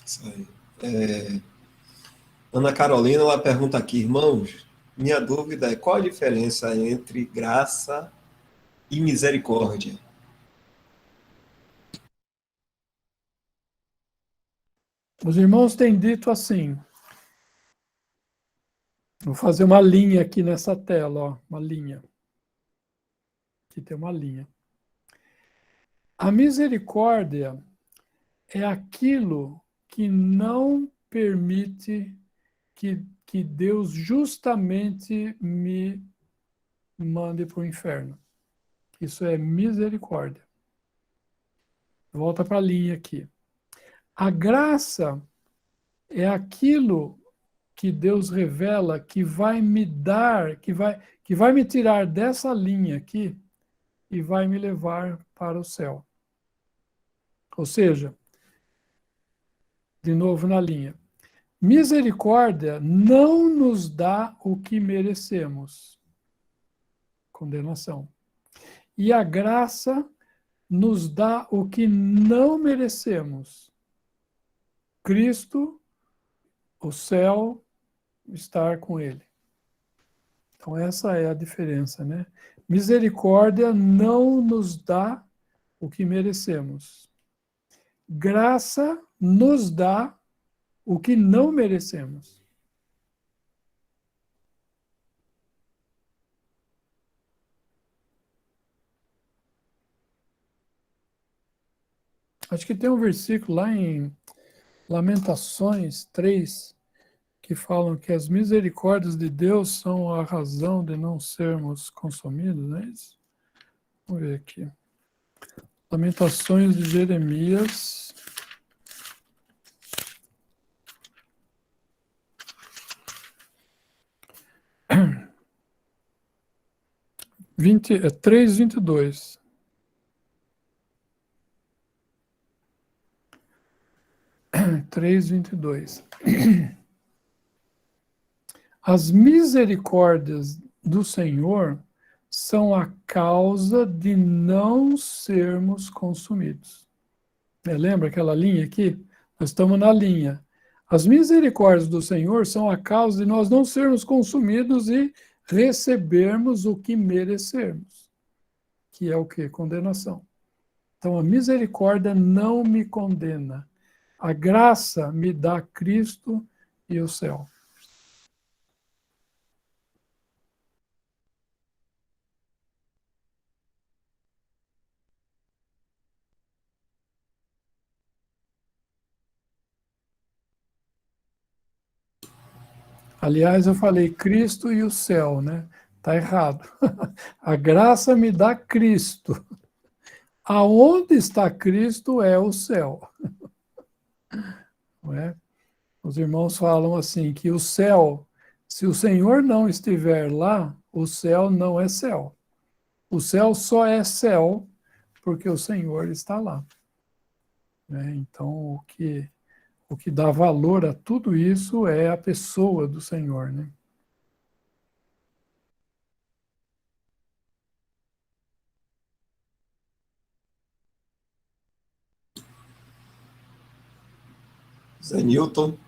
Isso aí. Ana Carolina, ela pergunta aqui, irmãos, minha dúvida é qual a diferença entre graça e misericórdia? Os irmãos têm dito assim, vou fazer uma linha aqui nessa tela, ó, uma linha. Aqui tem uma linha. A misericórdia é aquilo que não permite que Deus justamente me mande para o inferno. Isso é misericórdia. Volta para a linha aqui. A graça é aquilo que Deus revela que vai me dar, que vai me tirar dessa linha aqui e vai me levar para o céu. Ou seja, de novo na linha. Misericórdia não nos dá o que merecemos. Condenação. E a graça nos dá o que não merecemos. Cristo, o céu, estar com ele. Então essa é a diferença, né? Misericórdia não nos dá o que merecemos. Graça nos dá o que não merecemos. Acho que tem um versículo lá em Lamentações 3, que falam que as misericórdias de Deus são a razão de não sermos consumidos, não é isso? Vamos ver aqui. Lamentações de Jeremias. 3:22. Três, 22. As misericórdias do Senhor são a causa de não sermos consumidos. Lembra aquela linha aqui? Nós estamos na linha. As misericórdias do Senhor são a causa de nós não sermos consumidos e recebermos o que merecermos, que é o quê? Condenação. Então, a misericórdia não me condena. A graça me dá Cristo e o céu. Aliás, eu falei Cristo e o céu, né? Está errado. A graça me dá Cristo. Aonde está Cristo é o céu. Não é? Os irmãos falam assim, que o céu, se o Senhor não estiver lá, o céu não é céu. O céu só é céu porque o Senhor está lá. Né? Então, o que dá valor a tudo isso é a pessoa do Senhor, né? Zé Newton.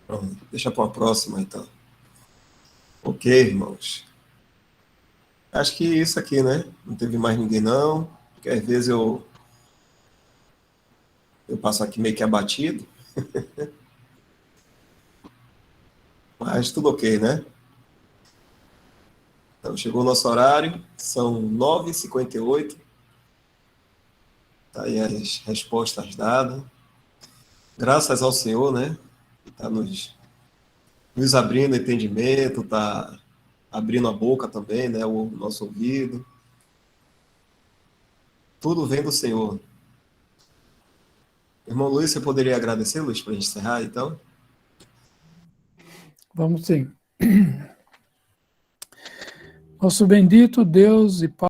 Pronto, deixa para a próxima, então. Ok, irmãos. Acho que isso aqui, né? Não teve mais ninguém, não. Porque às vezes eu passo aqui meio que abatido. Mas tudo ok, né? Então, chegou o nosso horário. São 9h58. Tá aí as respostas dadas. Graças ao Senhor, né? Que está nos abrindo entendimento, está abrindo a boca também, né? O nosso ouvido. Tudo vem do Senhor. Irmão Luiz, você poderia agradecer, Luiz, para a gente encerrar, então? Vamos sim. Nosso bendito Deus e Pai,